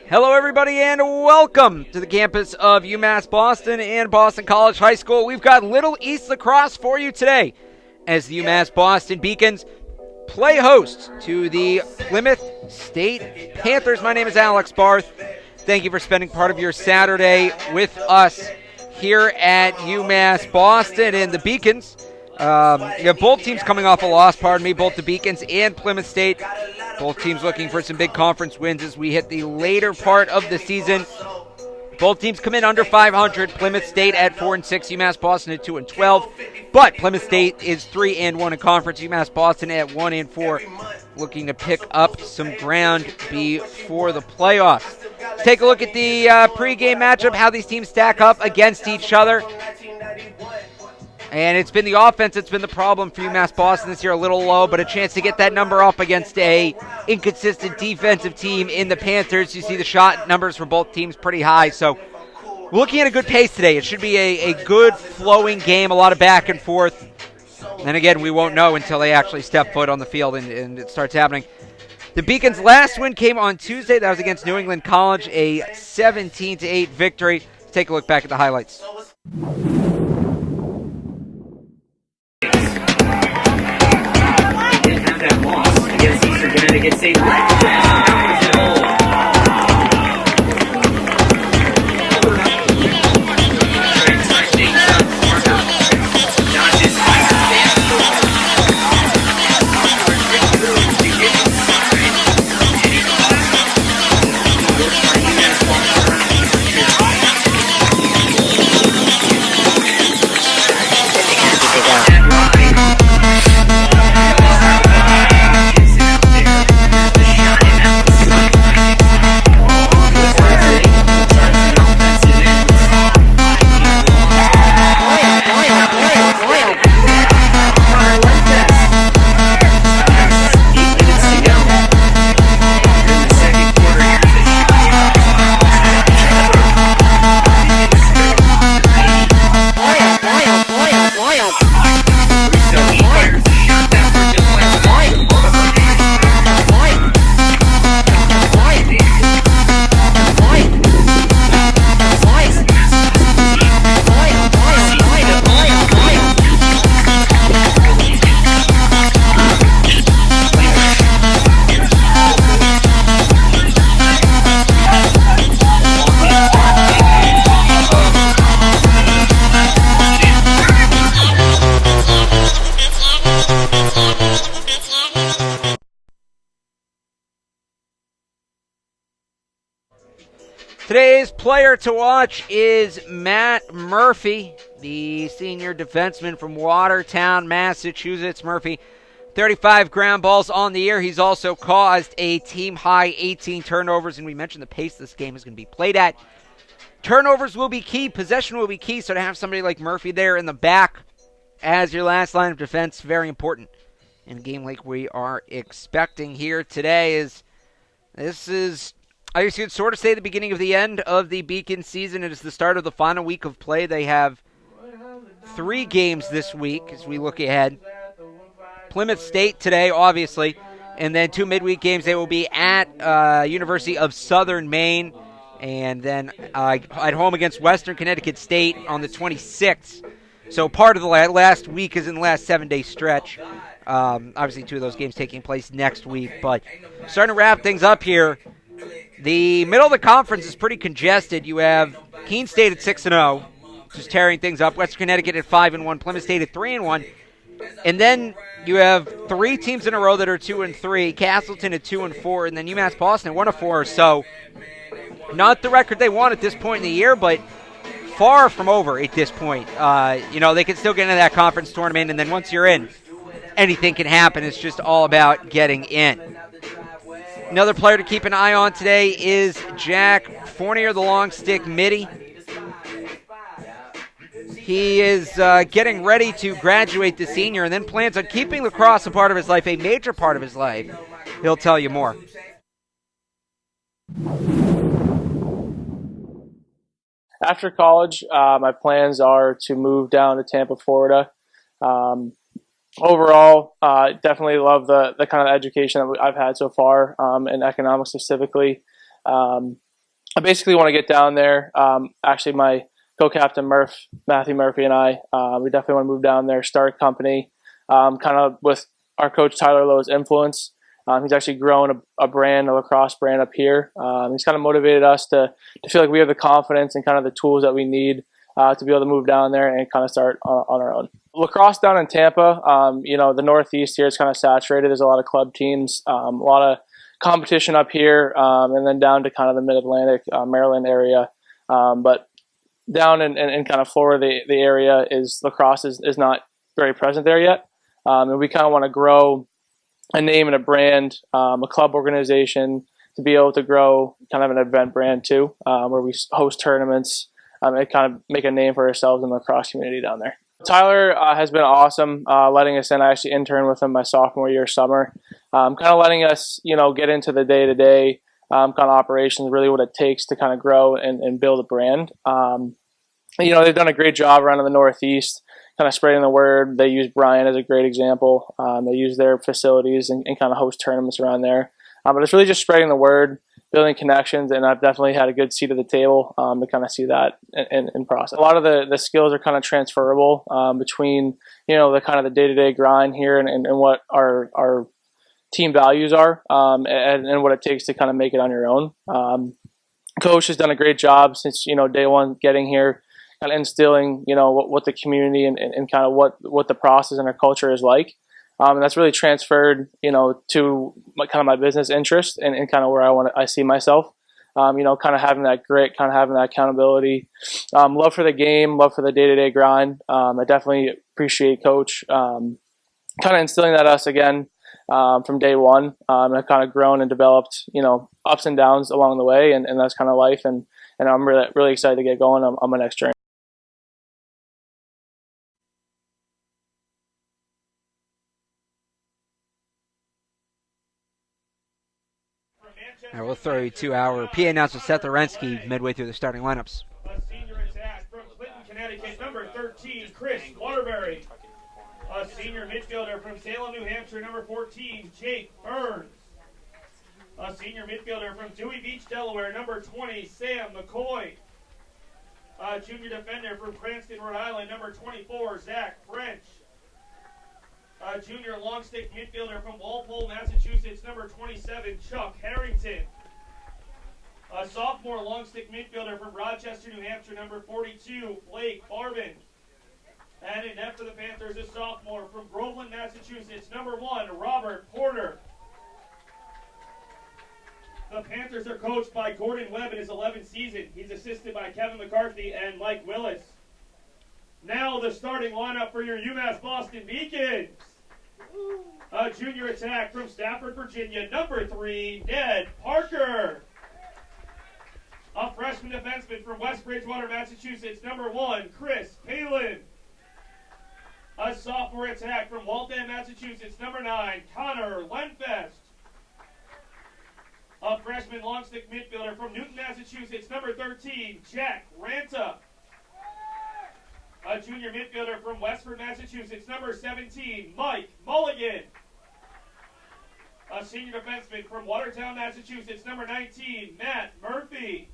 Hello, everybody, and welcome to the campus of UMass Boston and Boston College High School. We've got Little East Lacrosse for you today as the UMass Boston Beacons play host to the Plymouth State Panthers. My name is Alex Barth. Thank you for spending part of your Saturday with us here at UMass Boston. And the Beacons, you have both teams coming off a loss, both the Beacons and Plymouth State. Both teams looking for some big conference wins as we hit the later part of the season. Both teams come in under 500. Plymouth State at 4-6, UMass Boston at 2-12. But Plymouth State is 3-1 in conference. UMass Boston at 1-4, looking to pick up some ground before the playoffs. Let's take a look at the pregame matchup, how these teams stack up against each other. And it's been the offense that's been the problem for UMass Boston this year, a little low, but a chance to get that number up against a inconsistent defensive team in the Panthers. You see the shot numbers for both teams pretty high, so we're looking at a good pace today. It should be a good flowing game, a lot of back and forth. And again, we won't know until they actually step foot on the field and it starts happening. The Beacons' last win came on Tuesday. That was against New England College, a 17-8 victory. Let's take a look back at the highlights. That loss against Eastern Connecticut State. Today's player to watch is Matt Murphy, the senior defenseman from Watertown, Massachusetts. Murphy, 35 ground balls on the year. He's also caused a team-high 18 turnovers, and we mentioned the pace this game is going to be played at. Turnovers will be key. Possession will be key, so to have somebody like Murphy there in the back as your last line of defense, very important in a game like we are expecting here today. This is, I guess you could sort of say, the beginning of the end of the Beacon season. It is the start of the final week of play. They have 3 games this week as we look ahead. Plymouth State today, obviously, and then 2 midweek games. They will be at University of Southern Maine, and then at home against Western Connecticut State on the 26th. So part of the last week is in the last 7-day stretch. Obviously, 2 of those games taking place next week, but starting to wrap things up here. The middle of the conference is pretty congested. You have Keene State at 6-0, just tearing things up. Western Connecticut at 5-1. Plymouth State at 3-1. And then you have 3 teams in a row that are 2-3. Castleton at 2-4, and then UMass Boston at 1-4. So not the record they want at this point in the year, but far from over at this point. They can still get into that conference tournament, and then once you're in, anything can happen. It's just all about getting in. Another player to keep an eye on today is Jack Fournier, the long stick midi. He is getting ready to graduate the senior and then plans on keeping lacrosse a part of his life, a major part of his life. He'll tell you more. After college, my plans are to move down to Tampa, Florida. Overall, definitely love the kind of education that I've had so far in economics specifically. I basically want to get down there. Actually, my co-captain Matthew Murphy, and I, we definitely want to move down there, start a company, kind of with our coach Tyler Lowe's influence. He's actually grown a brand, a lacrosse brand up here. He's kind of motivated us to feel like we have the confidence and kind of the tools that we need to be able to move down there and kind of start on our own. Lacrosse down in Tampa, the Northeast here is kind of saturated. There's a lot of club teams, a lot of competition up here, and then down to kind of the Mid-Atlantic, Maryland area. But down in kind of Florida, the area is lacrosse is not very present there yet. And we kind of want to grow a name and a brand, a club organization, to be able to grow kind of an event brand too, where we host tournaments and kind of make a name for ourselves in the lacrosse community down there. Tyler has been awesome letting us in. I actually interned with him my sophomore year summer, kind of letting us, get into the day-to-day kind of operations, really what it takes to kind of grow and build a brand. They've done a great job around in the Northeast, kind of spreading the word. They use Bryan as a great example. They use their facilities and kind of host tournaments around there. But it's really just spreading the word, building connections, and I've definitely had a good seat at the table to kind of see that in process. A lot of the skills are kind of transferable between, the kind of the day-to-day grind here and what our team values are and what it takes to kind of make it on your own. Coach has done a great job since, day one getting here, kind of instilling, what the community and kind of what the process and our culture is like. And that's really transferred, to my business interest and kind of where I see myself. Kind of having that grit, kind of having that accountability, love for the game, love for the day-to-day grind. I definitely appreciate Coach kind of instilling that us again from day one. I've kind of grown and developed, ups and downs along the way, and that's kind of life. And I'm really, really excited to get going on my next journey. All right, we'll throw you 2 hour PA announcer Seth Orensky midway through the starting lineups. A senior attack from Clinton, Connecticut, number 13, Chris Waterbury. A senior midfielder from Salem, New Hampshire, number 14, Jake Burns. A senior midfielder from Dewey Beach, Delaware, number 20, Sam McCoy. A junior defender from Cranston, Rhode Island, number 24, Zach French. A junior long stick midfielder from Walpole, Massachusetts, number 27, Chuck Harrington. A sophomore long stick midfielder from Rochester, New Hampshire, number 42, Blake Barbin. And in net for the Panthers, a sophomore from Groveland, Massachusetts, number 1, Robert Porter. The Panthers are coached by Gordon Webb in his 11th season. He's assisted by Kevin McCarthy and Mike Willis. Now the starting lineup for your UMass Boston Beacons. A junior attack from Stafford, Virginia, number 3, Ned Parker. A freshman defenseman from West Bridgewater, Massachusetts, number 1, Chris Palin. A sophomore attack from Waltham, Massachusetts, number 9, Conor Lenfest. A freshman long stick midfielder from Newton, Massachusetts, number 13, Jack Ranta. A junior midfielder from Westford, Massachusetts, number 17, Mike Mulligan. A senior defenseman from Watertown, Massachusetts, number 19, Matt Murphy.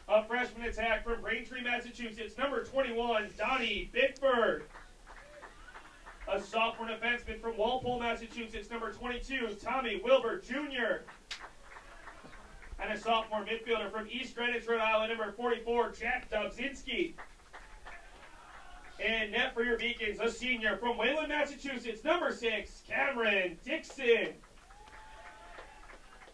A freshman attack from Braintree, Massachusetts, number 21, Donnie Bickford. A sophomore defenseman from Walpole, Massachusetts, number 22, Tommy Wilbur Jr. And a sophomore midfielder from East Greenwich, Rhode Island, number 44, Jack Dobzinski. And net for your Beacons, a senior from Wayland, Massachusetts, number 6, Cameron Dixon.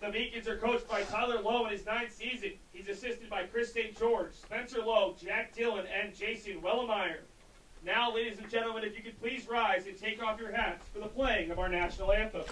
The Beacons are coached by Tyler Lowe in his 9th season. He's assisted by Chris St. George, Spencer Lowe, Jack Dillon, and Jason Wellemeyer. Now, ladies and gentlemen, if you could please rise and take off your hats for the playing of our national anthem.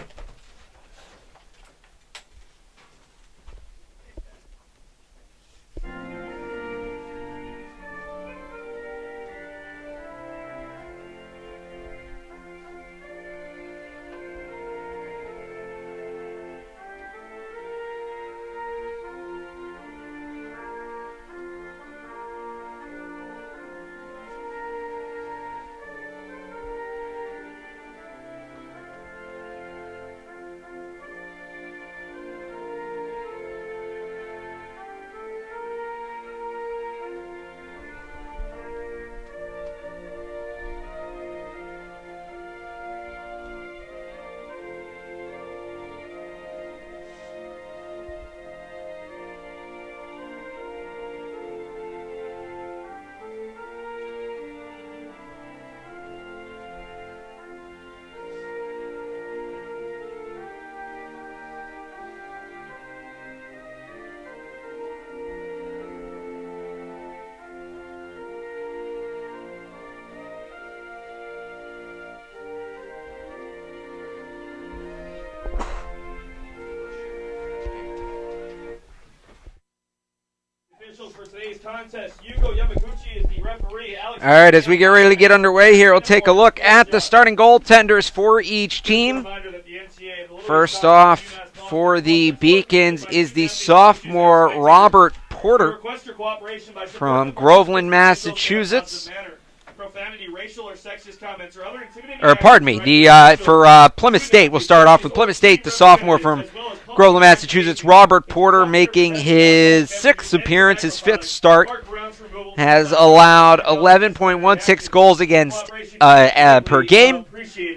contest. Yugo Yamaguchi is the referee. Alex All right, as we get ready to get underway here, we'll take a look at the starting goaltenders for each team. First off, for the Beacons is the sophomore Robert Porter from Groveland, Massachusetts. Or pardon me, for Plymouth State, we'll start off with Plymouth State, the sophomore from Groveland, Massachusetts, Robert Porter, making his 6th appearance, his 5th start, has allowed 11.16 goals against per game,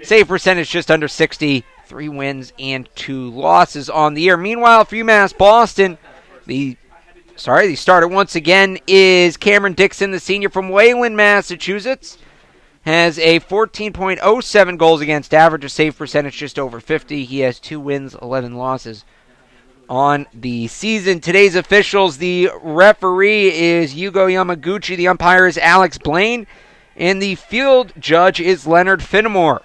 save percentage just under 60, 3 wins and 2 losses on the year. Meanwhile, for UMass Boston, the starter once again is Cameron Dixon, the senior from Wayland, Massachusetts. Has a 14.07 goals against average, a save percentage just over 50. He has 2 wins, 11 losses on the season. Today's officials, the referee is Yugo Yamaguchi, the umpire is Alex Blaine, and the field judge is Leonard Finnemore.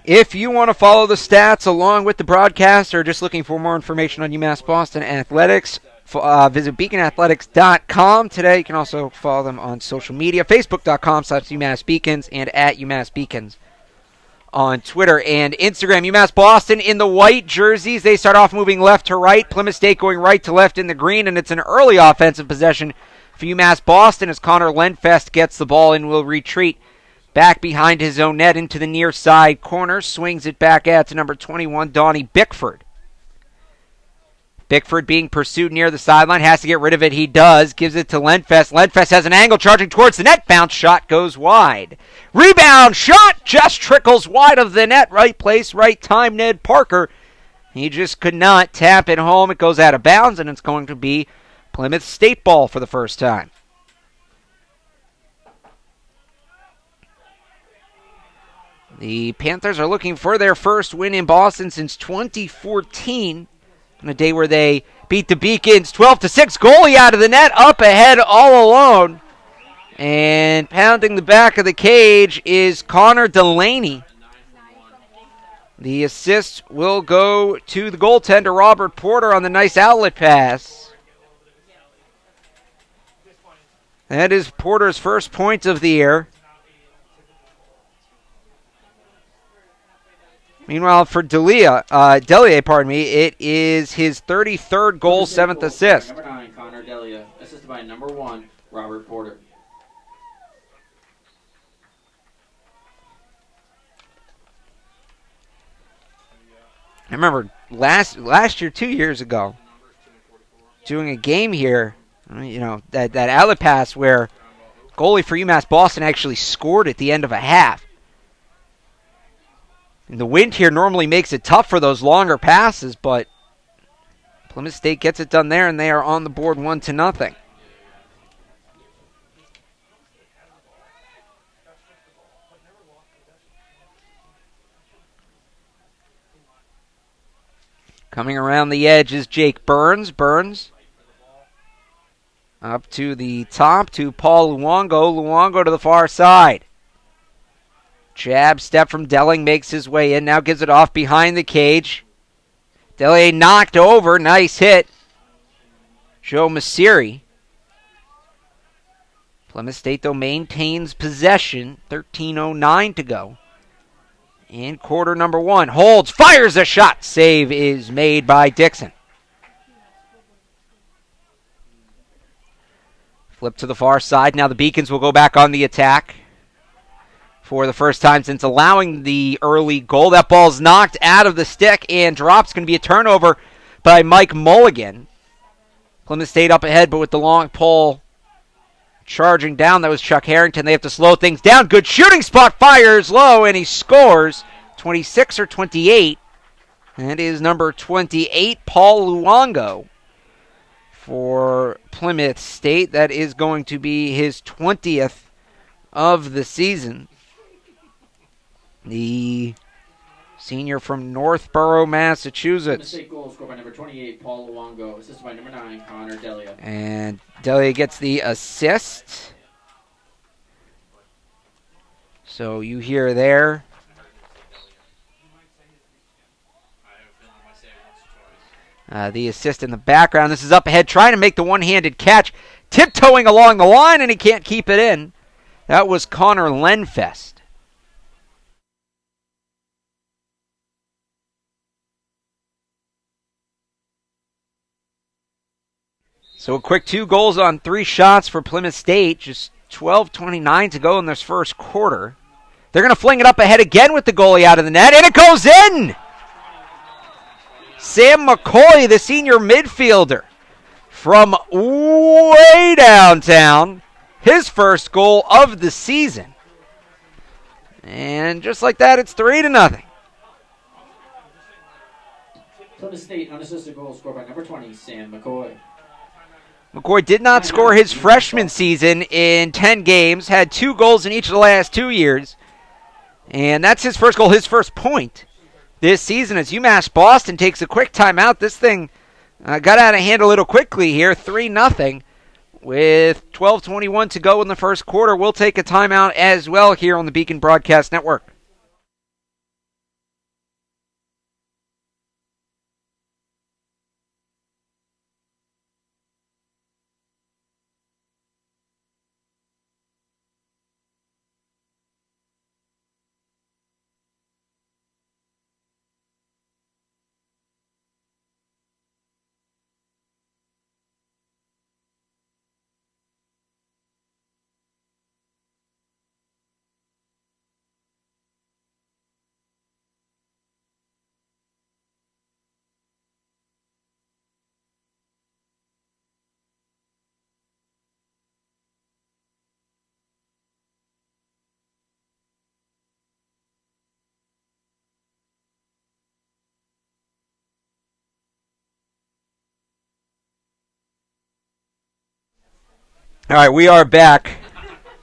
If you want to follow the stats along with the broadcast or just looking for more information on UMass Boston Athletics, visit beaconathletics.com. Today you can also follow them on social media, facebook.com/UMass Beacons and at UMass Beacons on Twitter and Instagram. UMass Boston in the white jerseys. They start off moving left to right. Plymouth State going right to left in the green, and it's an early offensive possession for UMass Boston as Conor Lenfest gets the ball and will retreat back behind his own net into the near side corner. Swings it back out to number 21, Donnie Bickford. Bickford being pursued near the sideline. Has to get rid of it. He does. Gives it to Lenfest. Lenfest has an angle charging towards the net. Bounce shot goes wide. Rebound shot just trickles wide of the net. Right place, right time, Ned Parker. He just could not tap it home. It goes out of bounds, and it's going to be Plymouth State ball for the first time. The Panthers are looking for their first win in Boston since 2014, on a day where they beat the Beacons 12-6. Goalie out of the net, up ahead all alone. And pounding the back of the cage is Connor Delaney. The assist will go to the goaltender, Robert Porter, on the nice outlet pass. That is Porter's first point of the year. Meanwhile, for Delia, it is his 33rd goal, 7th assist. Number 9, Connor Delia, assisted by number 1, Robert Porter. I remember last year, 2 years ago, doing a game here, that outlet pass where goalie for UMass Boston actually scored at the end of a half. And the wind here normally makes it tough for those longer passes, but Plymouth State gets it done there, and they are on the board 1-0. Coming around the edge is Jake Burns. Burns up to the top to Paul Luongo. Luongo to the far side. Jab step from Delling, makes his way in. Now gives it off behind the cage. Delia knocked over. Nice hit. Joe Masiri. Plymouth State, though, maintains possession. 13:09 to go. In quarter number 1. Holds. Fires a shot. Save is made by Dixon. Flip to the far side. Now the Beacons will go back on the attack. For the first time since allowing the early goal. That ball's knocked out of the stick and drops. Going to be a turnover by Mike Mulligan. Plymouth State up ahead, but with the long pole charging down, that was Chuck Harrington. They have to slow things down. Good shooting spot. Fires low, and he scores. 26 or 28. That is number 28, Paul Luongo. For Plymouth State, that is going to be his 20th of the season. The senior from Northborough, Massachusetts. Mistake goal scored by number 28, Paul Luongo, assisted by number 9, Connor Delia. And Delia gets the assist. So you hear there The assist in the background. This is up ahead, trying to make the one-handed catch, tiptoeing along the line, and he can't keep it in. That was Conor Lenfest. So a quick 2 goals on 3 shots for Plymouth State. Just 12:29 to go in this first quarter. They're going to fling it up ahead again with the goalie out of the net, and it goes in! Sam McCoy, the senior midfielder, from way downtown, his first goal of the season. And just like that, it's 3-0. Plymouth State unassisted goal scored by number 20, Sam McCoy. McCoy did not score his freshman season in 10 games, had 2 goals in each of the last 2 years. And that's his first goal, his first point this season as UMass Boston takes a quick timeout. This thing got out of hand a little quickly here, 3-0. With 12:21 to go in the first quarter, we'll take a timeout as well here on the Beacon Broadcast Network. All right, we are back.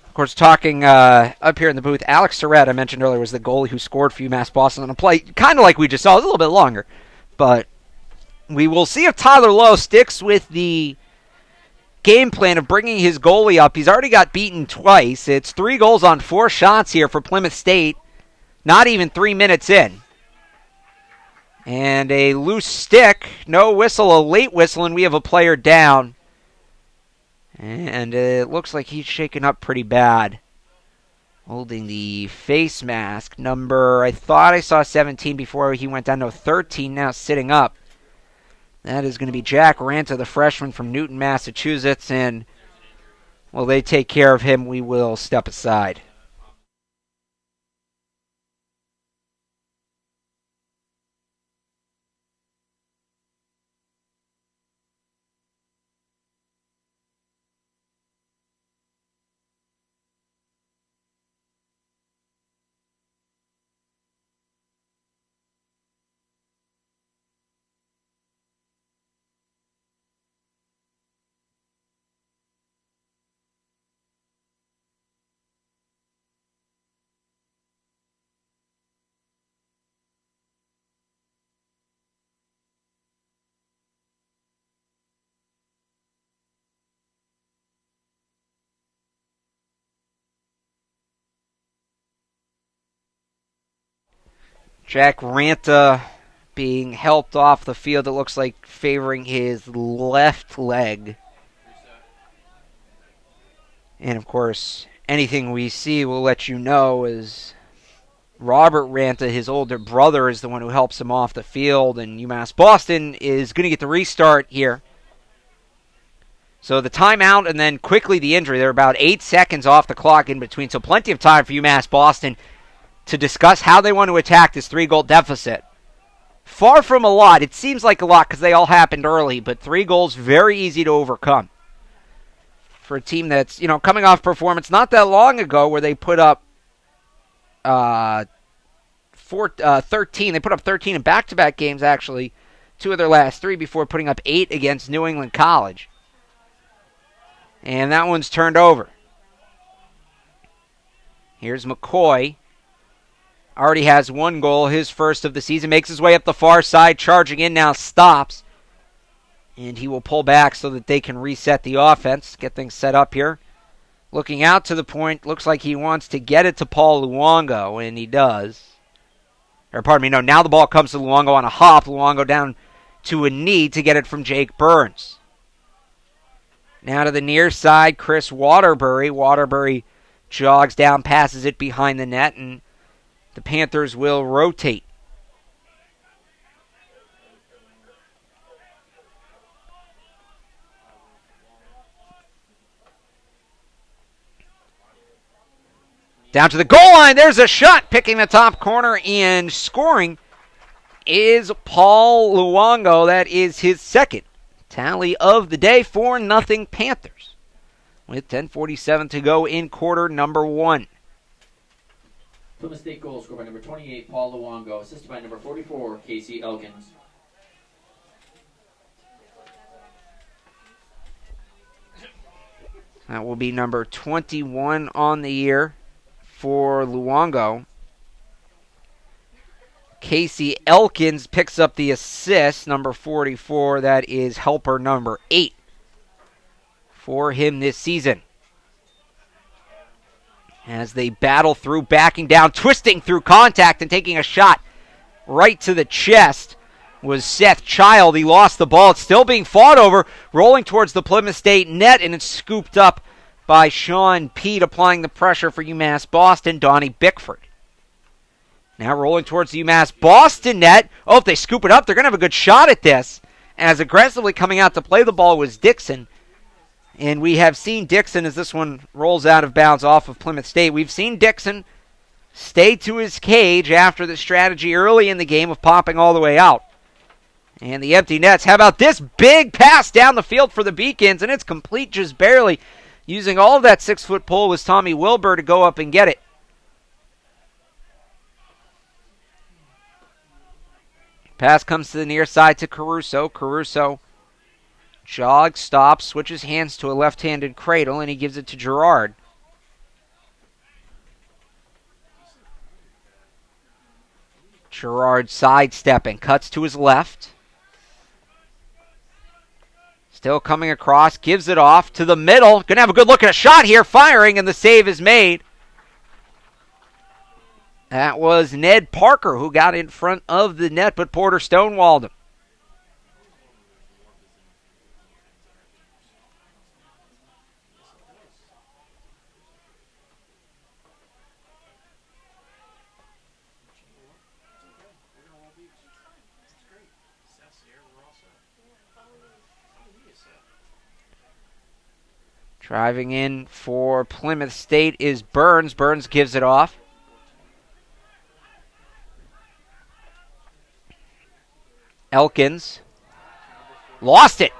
Of course, talking up here in the booth, Alex Surratt, I mentioned earlier, was the goalie who scored for UMass Boston on a play, kind of like we just saw. It was a little bit longer. But we will see if Tyler Lowe sticks with the game plan of bringing his goalie up. He's already got beaten twice. It's 3 goals on 4 shots here for Plymouth State, not even 3 minutes in. And a loose stick, no whistle, a late whistle, and we have a player down. And it looks like he's shaken up pretty bad. Holding the face mask. Number, I thought I saw 17 before he went down to 13, now sitting up. That is going to be Jack Ranta, the freshman from Newton, Massachusetts. And while they take care of him, we will step aside. Jack Ranta being helped off the field, it looks like favoring his left leg. And of course, anything we see will let you know as Robert Ranta, his older brother, is the one who helps him off the field, and UMass Boston is going to get the restart here. So the timeout and then quickly the injury. They're about 8 seconds off the clock in between, so plenty of time for UMass Boston to discuss how they want to attack this 3-goal deficit. Far from a lot. It seems like a lot because they all happened early, but 3 goals, very easy to overcome. For a team that's, coming off performance not that long ago where they put up 13. They put up 13 in back-to-back games, actually. 2 of their last 3 before putting up 8 against New England College. And that one's turned over. Here's McCoy. Already has 1 goal, his first of the season. Makes his way up the far side, charging in now, stops. And he will pull back so that they can reset the offense, get things set up here. Looking out to the point, looks like he wants to get it to Paul Luongo, and he does. Or pardon me, no, now the ball comes to Luongo on a hop. Luongo down to a knee to get it from Jake Burns. Now to the near side, Chris Waterbury. Waterbury jogs down, passes it behind the net, and the Panthers will rotate. Down to the goal line, there's a shot, picking the top corner and scoring is Paul Luongo. That is his second tally of the day, 4-0 Panthers, with 10:47 to go in quarter number 1. Plymouth State goal scored by number 28, Paul Luongo, assisted by number 44, Casey Elkins. That will be number 21 on the year for Luongo. Casey Elkins picks up the assist, number 44. That is helper number 8 for him this season. As they battle through, backing down, twisting through contact, and taking a shot right to the chest was Seth Child. He lost the ball. It's still being fought over, rolling towards the Plymouth State net, and it's scooped up by Sean Pete, applying the pressure for UMass Boston, Donnie Bickford. Now rolling towards the UMass Boston net. Oh, if they scoop it up, they're going to have a good shot at this. As aggressively coming out to play the ball was Dixon. And we have seen Dixon, as this one rolls out of bounds off of Plymouth State, we've seen Dixon stay to his cage after the strategy early in the game of popping all the way out. And the empty nets. How about this big pass down the field for the Beacons? And it's complete just barely. Using all of that 6-foot pole was Tommy Wilbur to go up and get it. Pass comes to the near side to Caruso. Caruso jogs, stops, switches hands to a left-handed cradle, and he gives it to Gerard. Gerard sidestepping, cuts to his left. Still coming across, gives it off to the middle. Going to have a good look at a shot here, firing, and the save is made. That was Ned Parker who got in front of the net, but Porter stonewalled him. Driving in for Plymouth State is Burns. Burns gives it off. Elkins lost it.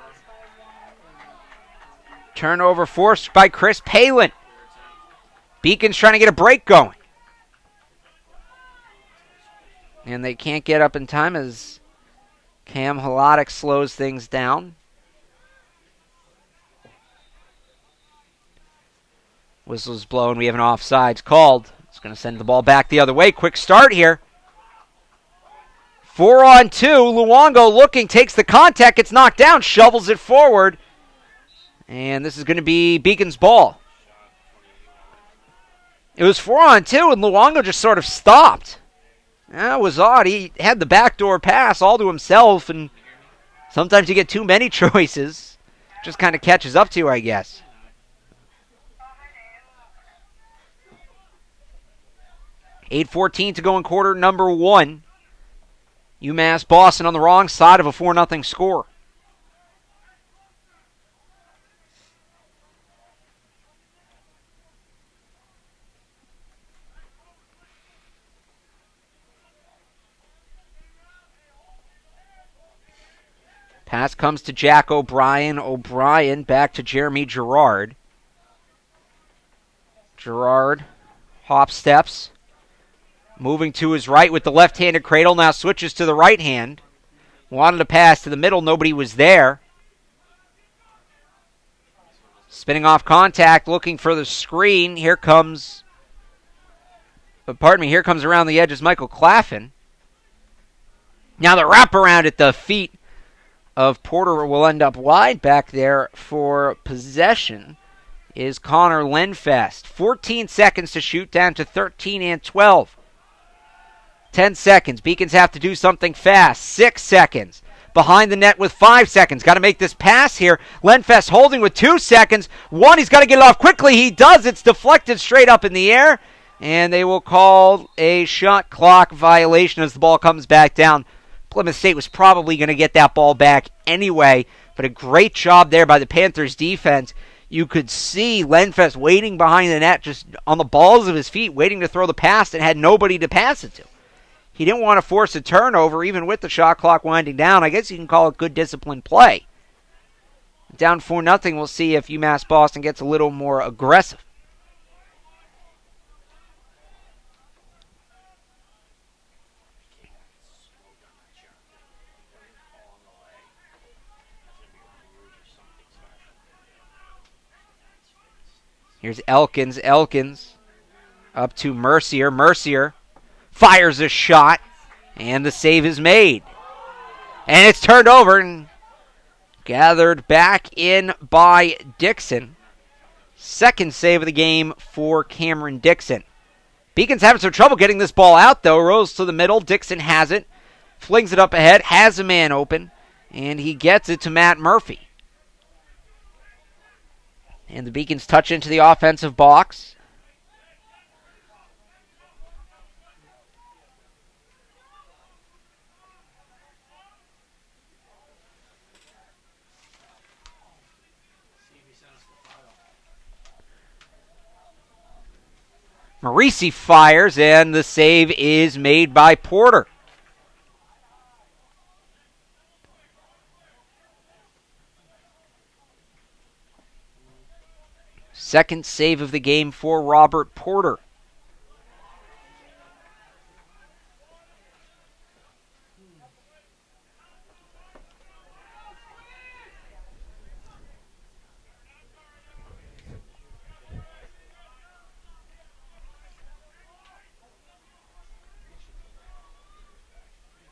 Turnover forced by Chris Palin. Beacon's trying to get a break going. And they can't get up in time as Cam Haladic slows things down. Whistle's blown. We have an offsides called. It's going to send the ball back the other way. Quick start here. 4-on-2. Luongo looking, takes the contact, gets knocked down, shovels it forward. And this is going to be Beacon's ball. It was 4-on-2, and Luongo just sort of stopped. That was odd. He had the backdoor pass all to himself, and sometimes you get too many choices. Just kind of catches up to you, I guess. .8:14 to go in quarter number 1. UMass Boston on the wrong side of a 4-0 score. Pass comes to Jack O'Brien. O'Brien back to Jeremy Gerard. Gerard hop steps. Moving to his right with the left-handed cradle. Now switches to the right hand. Wanted to pass to the middle. Nobody was there. Spinning off contact. Looking for the screen. Here comes around the edges Michael Claffin. Now the wraparound at the feet of Porter will end up wide. Back there for possession is Conor Lenfest. 14 seconds to shoot, down to 13 and 12. 10 seconds. Beacons have to do something fast. 6 seconds. behind the net with 5 seconds. Got to make this pass here. Lenfest holding with 2 seconds. 1, he's got to get it off quickly. He does. It's deflected straight up in the air. And they will call a shot clock violation as the ball comes back down. Plymouth State was probably going to get that ball back anyway, but a great job there by the Panthers defense. You could see Lenfest waiting behind the net, just on the balls of his feet, waiting to throw the pass and had nobody to pass it to. He didn't want to force a turnover, even with the shot clock winding down. I guess you can call it good disciplined play. Down 4-0, we'll see if UMass Boston gets a little more aggressive. Here's Elkins. Elkins up to Mercier. Mercier fires a shot, and the save is made. And it's turned over and gathered back in by Dixon. Second save of the game for Cameron Dixon. Beacon's having some trouble getting this ball out, though. Rolls to the middle. Dixon has it. Flings it up ahead. Has a man open. And he gets it to Matt Murphy. And the Beacons touch into the offensive box. Marisi fires, and the save is made by Porter. Second save of the game for Robert Porter.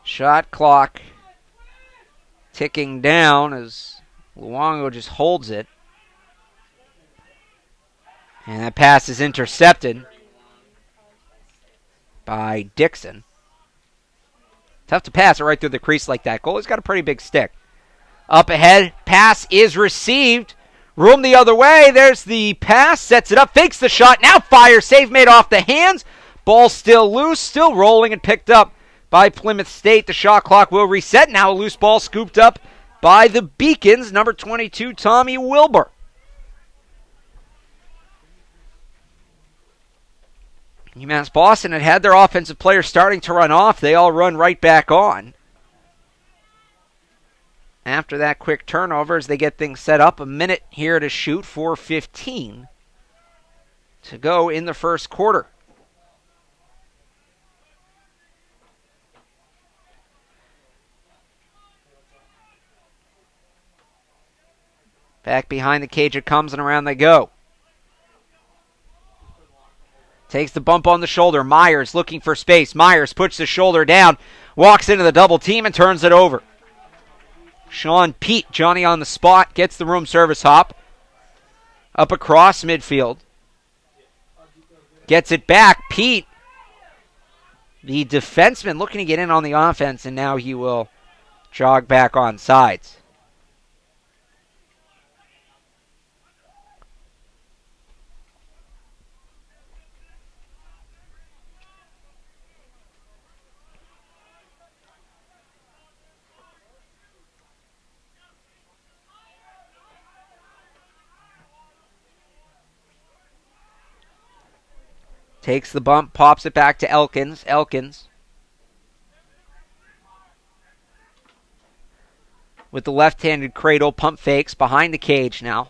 Shot clock ticking down as Luongo just holds it. And that pass is intercepted by Dixon. Tough to pass it right through the crease like that. Goalie's got a pretty big stick. Up ahead, pass is received. Room the other way. There's the pass. Sets it up. Fakes the shot. Now fires. Save made off the hands. Ball still loose. Still rolling and picked up by Plymouth State. The shot clock will reset. Now a loose ball scooped up by the Beacons. Number 22, Tommy Wilbur. UMass Boston had their offensive players starting to run off. They all run right back on. After that quick turnover, as they get things set up, a minute here to shoot, 4:15 to go in the first quarter. Back behind the cage it comes, and around they go. Takes the bump on the shoulder. Myers looking for space. Myers puts the shoulder down, walks into the double team, and turns it over. Sean Pete, Johnny on the spot, gets the room service hop. Up across midfield. Gets it back. Pete, the defenseman, looking to get in on the offense, and now he will jog back on sides. Takes the bump, pops it back to Elkins. Elkins with the left-handed cradle, pump fakes behind the cage now.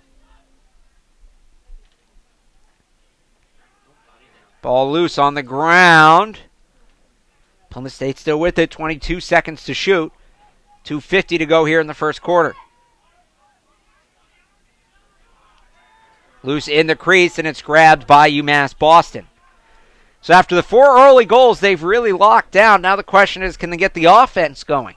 Ball loose on the ground. Plymouth State still with it. 22 seconds to shoot. 2:50 to go here in the first quarter. Loose in the crease, and it's grabbed by UMass Boston. So after the 4 early goals, they've really locked down. Now the question is, can they get the offense going?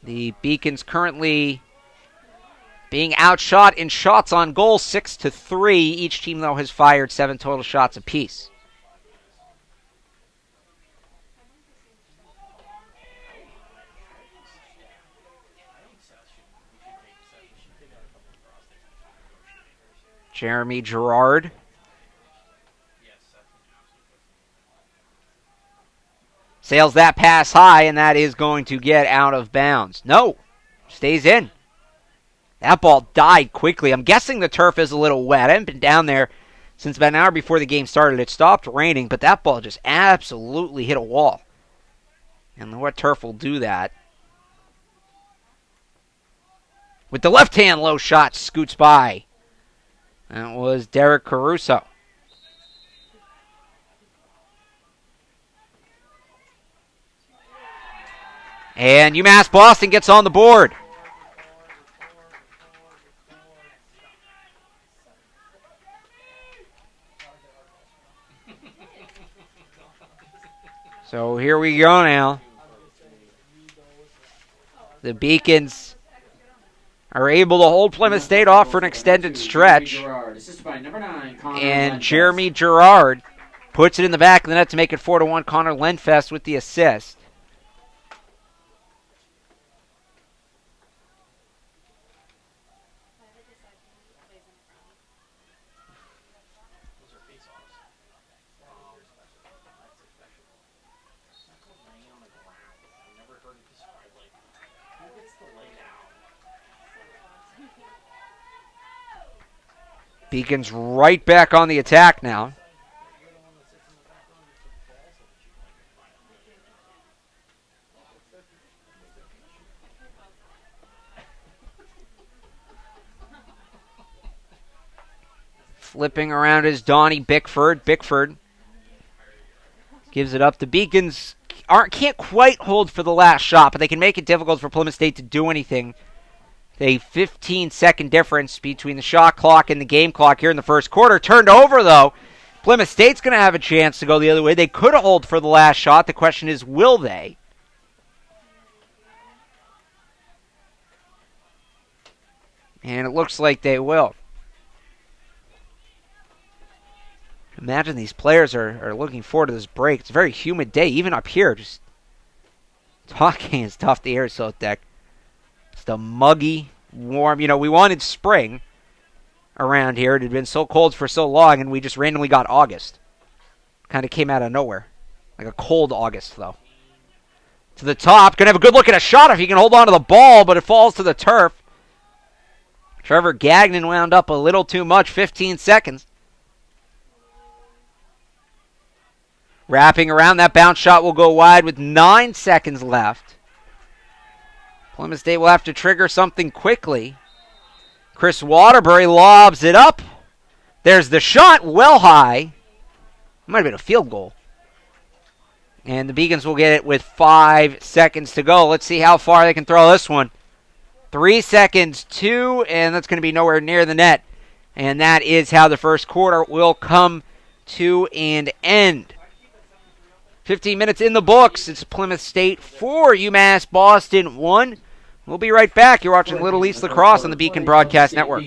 The Beacons currently being outshot in shots on goal, 6-3. Each team, though, has fired 7 total shots apiece. Jeremy Gerard. Sails that pass high, and that is going to get out of bounds. No, stays in. That ball died quickly. I'm guessing the turf is a little wet. I haven't been down there since about an hour before the game started. It stopped raining, but that ball just absolutely hit a wall. And what turf will do that? With the left hand low shot, scoots by. That was Derek Caruso. And UMass Boston gets on the board. So here we go now. The Beacons are able to hold Plymouth State off for an extended stretch. And Jeremy Gerard puts it in the back of the net to make it 4-1. Conor Lenfest with the assist. Beacons right back on the attack now. Flipping around is Donnie Bickford. Bickford gives it up. The Beacons can't quite hold for the last shot, but they can make it difficult for Plymouth State to do anything. A 15-second difference between the shot clock and the game clock here in the first quarter. Turned over, though. Plymouth State's going to have a chance to go the other way. They could hold for the last shot. The question is, will they? And it looks like they will. Imagine these players are looking forward to this break. It's a very humid day, even up here. Just talking is tough. The air is so thick. It's the muggy, warm. You know, we wanted spring around here. It had been so cold for so long, and we just randomly got August. Kind of came out of nowhere. Like a cold August, though. To the top. Going to have a good look at a shot if he can hold on to the ball, but it falls to the turf. Trevor Gagnon wound up a little too much. 15 seconds. Wrapping around, that bounce shot will go wide with 9 seconds left. Plymouth State will have to trigger something quickly. Chris Waterbury lobs it up. There's the shot, well high. Might have been a field goal. And the Beacons will get it with 5 seconds to go. Let's see how far they can throw this one. 3 seconds, 2, and that's going to be nowhere near the net. And that is how the first quarter will come to an end. 15 minutes in the books. It's Plymouth State 4, UMass Boston 1. We'll be right back. You're watching Little East Lacrosse on the Beacon Broadcast Network.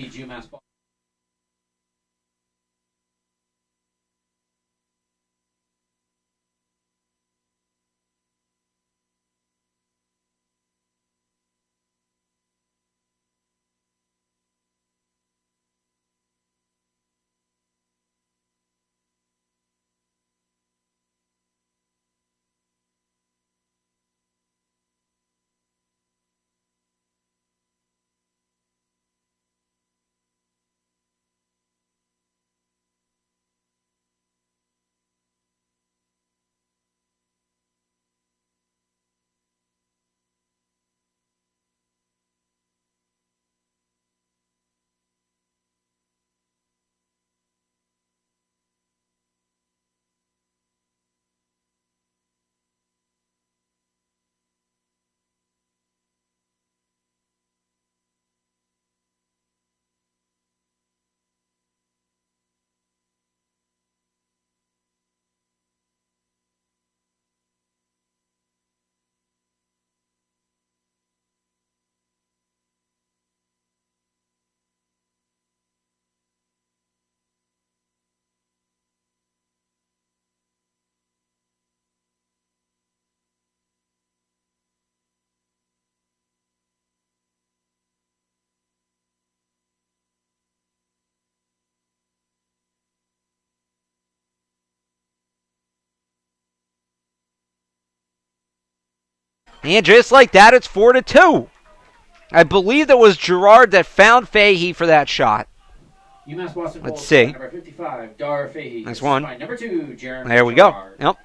And just like that, it's 4-2. I believe it was Gerard that found Fahey for that shot. UMass Boston Let's goal see. number 55, Dar Fahey. Nice one. By number 2, Jeremy There we Gerard. go. Yep.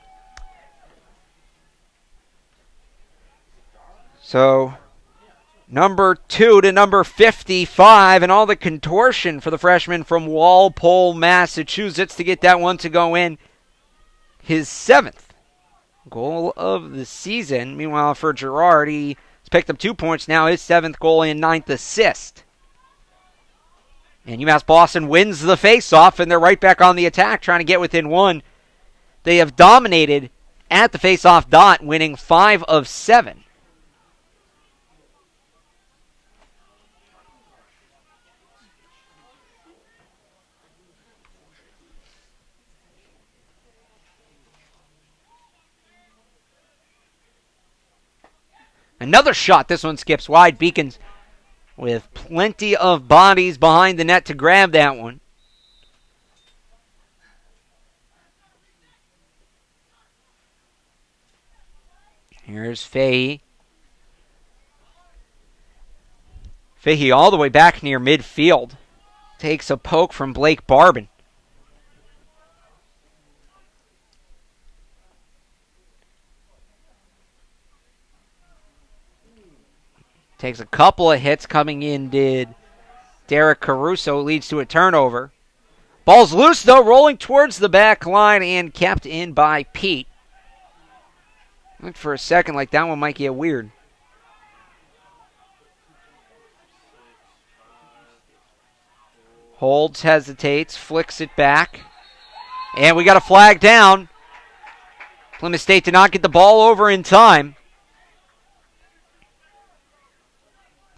So, number 2 to number 55, and all the contortion for the freshman from Walpole, Massachusetts, to get that one to go in. His 7th goal of the season. Meanwhile, for Gerard, he's picked up 2 points now, his 7th goal and 9th assist. And UMass Boston wins the faceoff, and they're right back on the attack, trying to get within 1. They have dominated at the faceoff dot, winning 5 of 7. Another shot. This one skips wide. Beacons with plenty of bodies behind the net to grab that one. Here's Fahey. Fahey all the way back near midfield. Takes a poke from Blake Barbin. Takes a couple of hits coming in, did Derek Caruso, leads to a turnover. Ball's loose, though, rolling towards the back line and kept in by Pete. Looked for a second like that one might get weird. Holds, hesitates, flicks it back. And we got a flag down. Plymouth State did not get the ball over in time.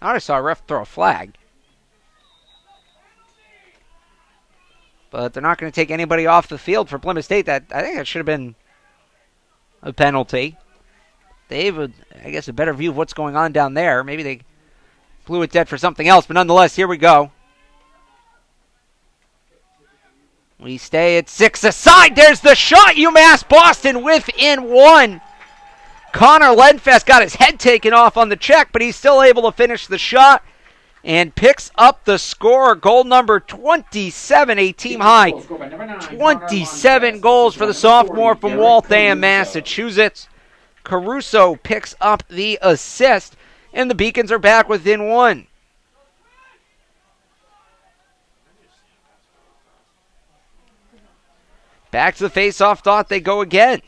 I already saw a ref throw a flag. But they're not going to take anybody off the field for Plymouth State. I think that should have been a penalty. They have, I guess, a better view of what's going on down there. Maybe they blew it dead for something else. But nonetheless, here we go. We stay at 6 aside. There's the shot. UMass Boston within 1. Conor Lenfest got his head taken off on the check, but he's still able to finish the shot and picks up the score. Goal number 27, a team high. 27 goals for the sophomore from Waltham, Massachusetts. Caruso picks up the assist, and the Beacons are back within 1. Back to the face-off dot they go again.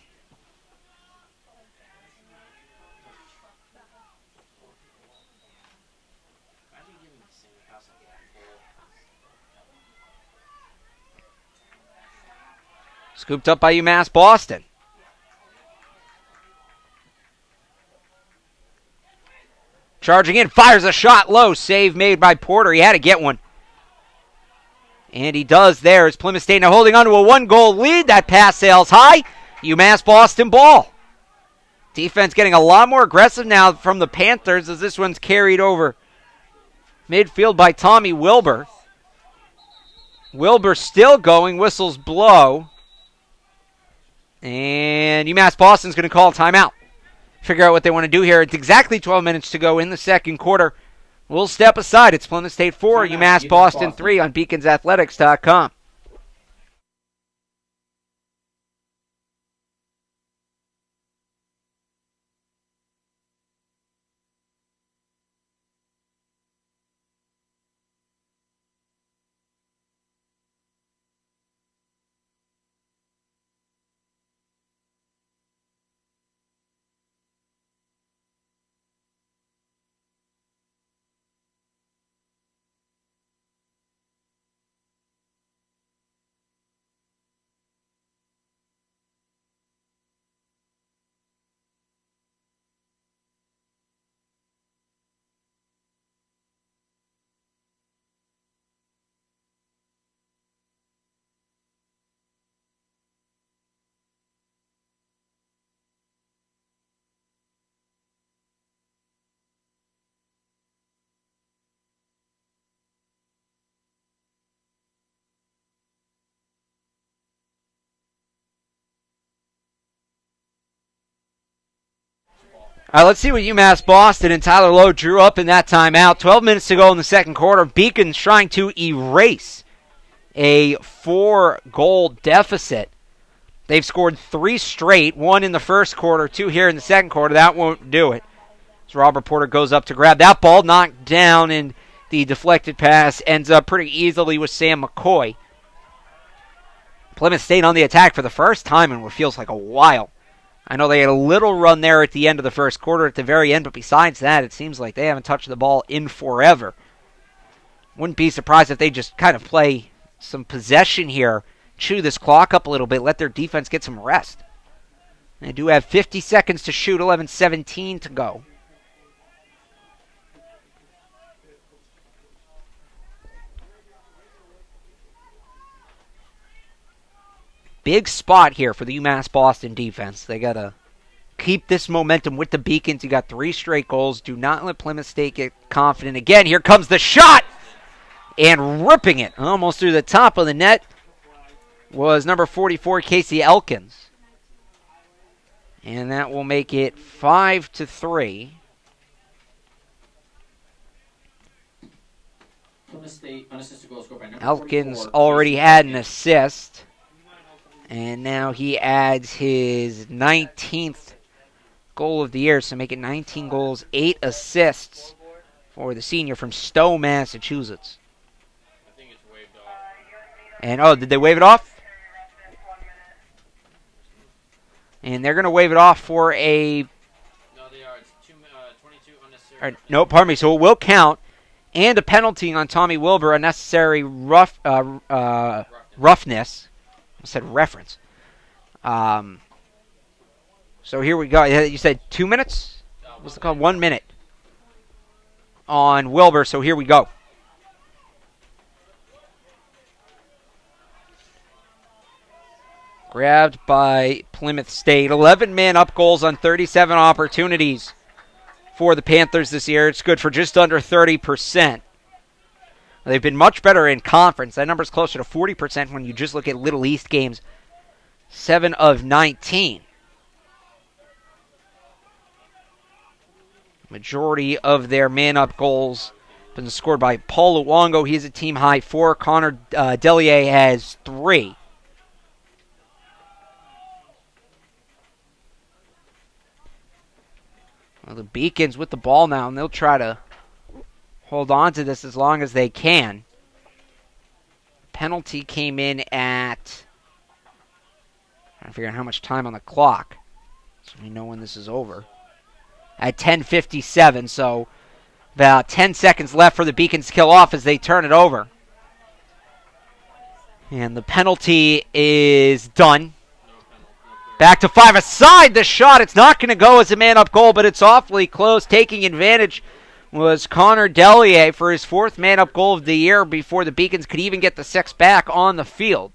Scooped up by UMass Boston. Charging in, fires a shot low. Save made by Porter. He had to get one. And he does there. It's Plymouth State now holding on to a 1-goal lead. That pass sails high. UMass Boston ball. Defense getting a lot more aggressive now from the Panthers as this one's carried over midfield by Tommy Wilbur. Wilbur still going. Whistles blow. And UMass Boston's going to call a timeout. Figure out what they want to do here. It's exactly 12 minutes to go in the second quarter. We'll step aside. It's Plymouth State 4, UMass Boston 3 on beaconsathletics.com. All right, let's see what UMass Boston and Tyler Lowe drew up in that timeout. 12 minutes to go in the second quarter. Beacons trying to erase a 4-goal deficit. They've scored 3 straight, 1 in the first quarter, 2 here in the second quarter. That won't do it. So Robert Porter goes up to grab that ball, knocked down, and the deflected pass ends up pretty easily with Sam McCoy. Plymouth State on the attack for the first time in what feels like a while. I know they had a little run there at the end of the first quarter at the very end, but besides that, it seems like they haven't touched the ball in forever. Wouldn't be surprised if they just kind of play some possession here, chew this clock up a little bit, let their defense get some rest. They do have 50 seconds to shoot, 11:17 to go. Big spot here for the UMass Boston defense. They got to keep this momentum with the Beacons. You got 3 straight goals. Do not let Plymouth State get confident again. Here comes the shot! And ripping it almost through the top of the net was number 44, Casey Elkins. And that will make it 5-3. Plymouth State, unassisted goal scored by number Elkins 44, already Casey had an Elkins. assist. And now he adds his 19th goal of the year, so make it 19 goals, 8 assists for the senior from Stowe, Massachusetts. I think it's waved off. And, did they wave it off? And they're going to wave it off for a... No, they are. It's 22 unnecessary. No, pardon me. So it will count. And a penalty on Tommy Wilbur, unnecessary roughness. I said reference. So here we go. You said 2 minutes? What's it called? 1 minute on Wilbur. So here we go. Grabbed by Plymouth State. 11 man up goals on 37 opportunities for the Panthers this year. It's good for just under 30%. They've been much better in conference. That number's closer to 40% when you just look at Little East games. 7 of 19. Majority of their man-up goals been scored by Paul Luongo. He has a team high 4. Connor Delier has 3. Well, the Beacons with the ball now, and they'll try to hold on to this as long as they can. Penalty came in at... I'm trying to figure out how much time on the clock, so we know when this is over. At 10:57, so about 10 seconds left for the Beacons to kill off as they turn it over. And the penalty is done. Back to 5 aside the shot. It's not going to go as a man-up goal, but it's awfully close. Taking advantage was Connor Delier for his 4th man-up goal of the year before the Beacons could even get the 6 back on the field.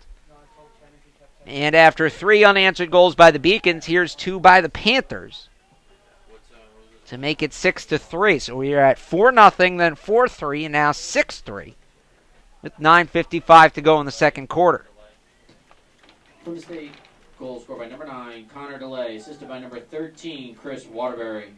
And after 3 unanswered goals by the Beacons, here's 2 by the Panthers to make it 6-3. So we are at 4-0, then 4-3, and now 6-3 with 9:55 to go in the second quarter. Plymouth State goal scored by number 9, Connor DeLay, assisted by number 13, Chris Waterbury.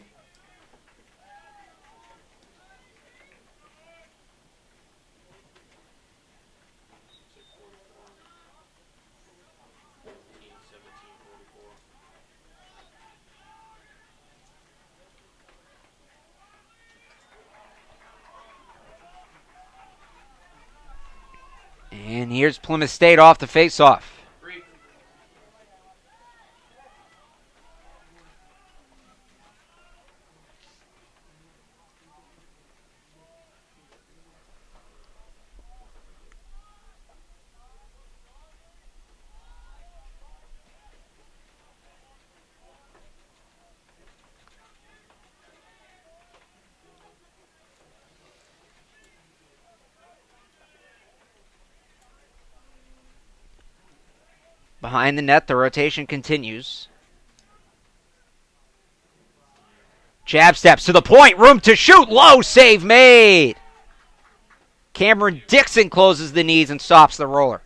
And here's Plymouth State off the face-off. Behind the net, the rotation continues. Jab steps to the point, room to shoot, low save made. Cameron Dixon closes the knees and stops the roller.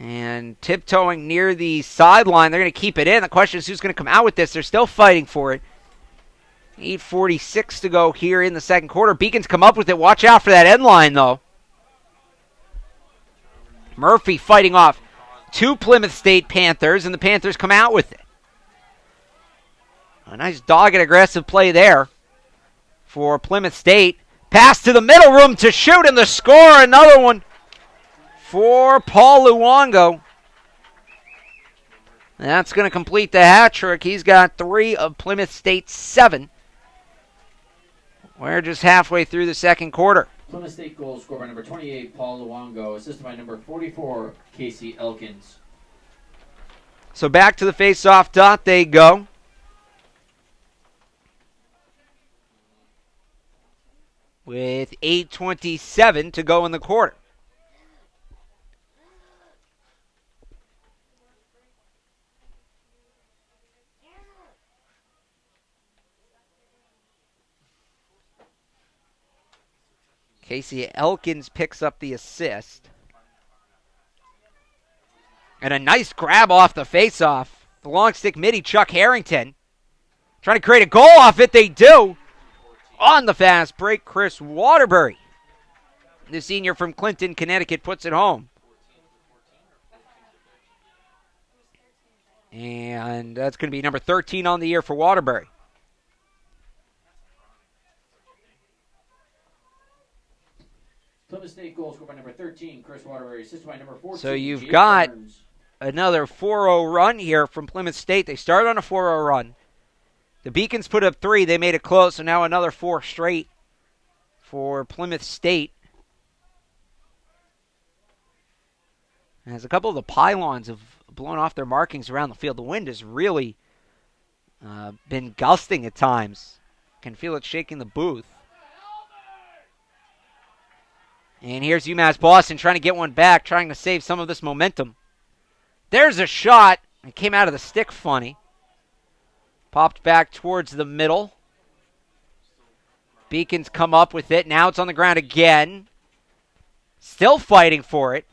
And tiptoeing near the sideline. They're going to keep it in. The question is who's going to come out with this. They're still fighting for it. 8:46 to go here in the second quarter. Beacons come up with it. Watch out for that end line, though. Murphy fighting off 2 Plymouth State Panthers, and the Panthers come out with it. A nice dogged aggressive play there for Plymouth State. Pass to the middle room to shoot, and the score, another one for Paul Luongo. And that's going to complete the hat trick. He's got 3 of Plymouth State's 7. We're just halfway through the second quarter. Plymouth State goal scored by number 28, Paul Luongo, assisted by number 44, Casey Elkins. So back to the face-off dot they go. With 8:27 to go in the quarter. Casey Elkins picks up the assist. And a nice grab off the face-off. The long stick midi, Chuck Harrington. Trying to create a goal off it, they do. On the fast break, Chris Waterbury. The senior from Clinton, Connecticut, puts it home. And that's going to be number 13 on the year for Waterbury. Plymouth State goal scored by number 13, Chris Waterbury, assisted by number 14. So you've Jake got Burns. another 4-0 run here from Plymouth State. They started on a 4-0 run. The Beacons put up 3. They made it close, so now another 4 straight for Plymouth State. As a couple of the pylons have blown off their markings around the field, the wind has really been gusting at times. Can feel it shaking the booth. And here's UMass Boston trying to get one back, trying to save some of this momentum. There's a shot. It came out of the stick funny. Popped back towards the middle. Beacons come up with it. Now it's on the ground again. Still fighting for it.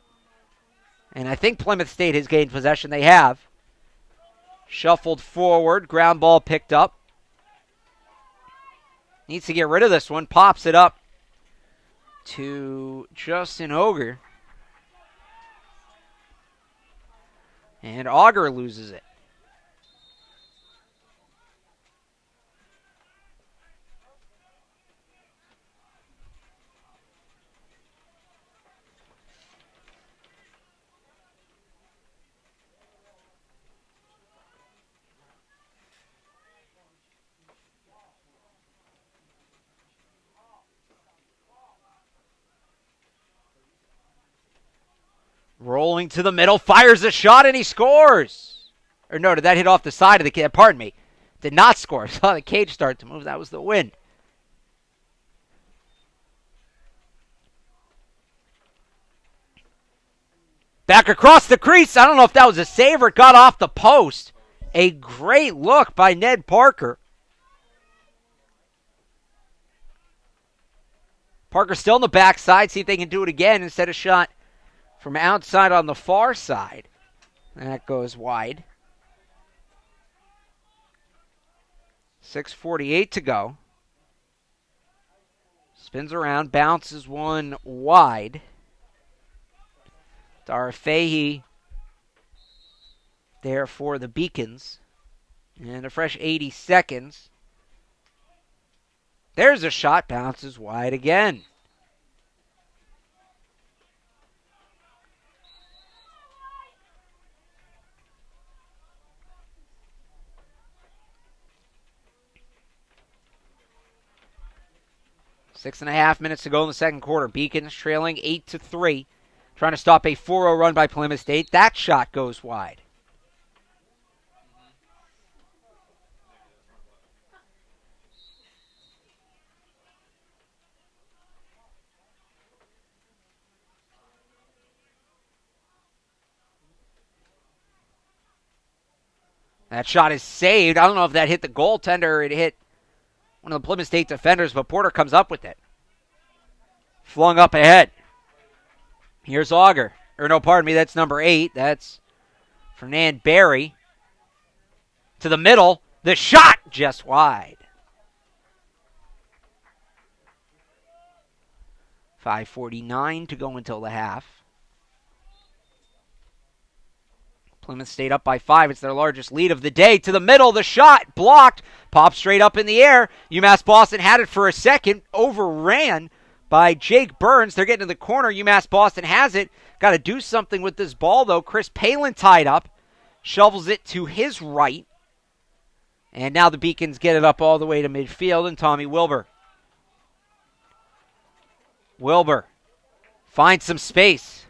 And I think Plymouth State has gained possession. They have. Shuffled forward. Ground ball picked up. Needs to get rid of this one. Pops it up to Justin Auger. And Auger loses it. Rolling to the middle, fires a shot, and he scores. Or no, did that hit off the side of the cage? Pardon me. Did not score. Saw the cage start to move. That was the win. Back across the crease. I don't know if that was a save or it got off the post. A great look by Ned Parker. Parker still on the backside. See if they can do it again instead of shot from outside on the far side. That goes wide. 6:48 to go. Spins around, bounces one wide. Darfehi there for the Beacons. And a fresh 80 seconds. There's a shot, bounces wide again. Six and a half minutes to go in the second quarter. Beacons trailing 8-3. Trying to stop a 4-0 run by Plymouth State. That shot goes wide. That shot is saved. I don't know if that hit the goaltender or it hit one of the Plymouth State defenders, but Porter comes up with it. Flung up ahead. Here's Auger. Or no, pardon me, that's number 8. That's Fernand Barry. To the middle. The shot just wide. 5:49 to go until the half. Plymouth State up by 5. It's their largest lead of the day. To the middle, the shot blocked. Popped straight up in the air. UMass Boston had it for a second. Overran by Jake Burns. They're getting to the corner. UMass Boston has it. Got to do something with this ball, though. Chris Palin tied up. Shovels it to his right. And now the Beacons get it up all the way to midfield, and Tommy Wilbur. Wilbur finds some space.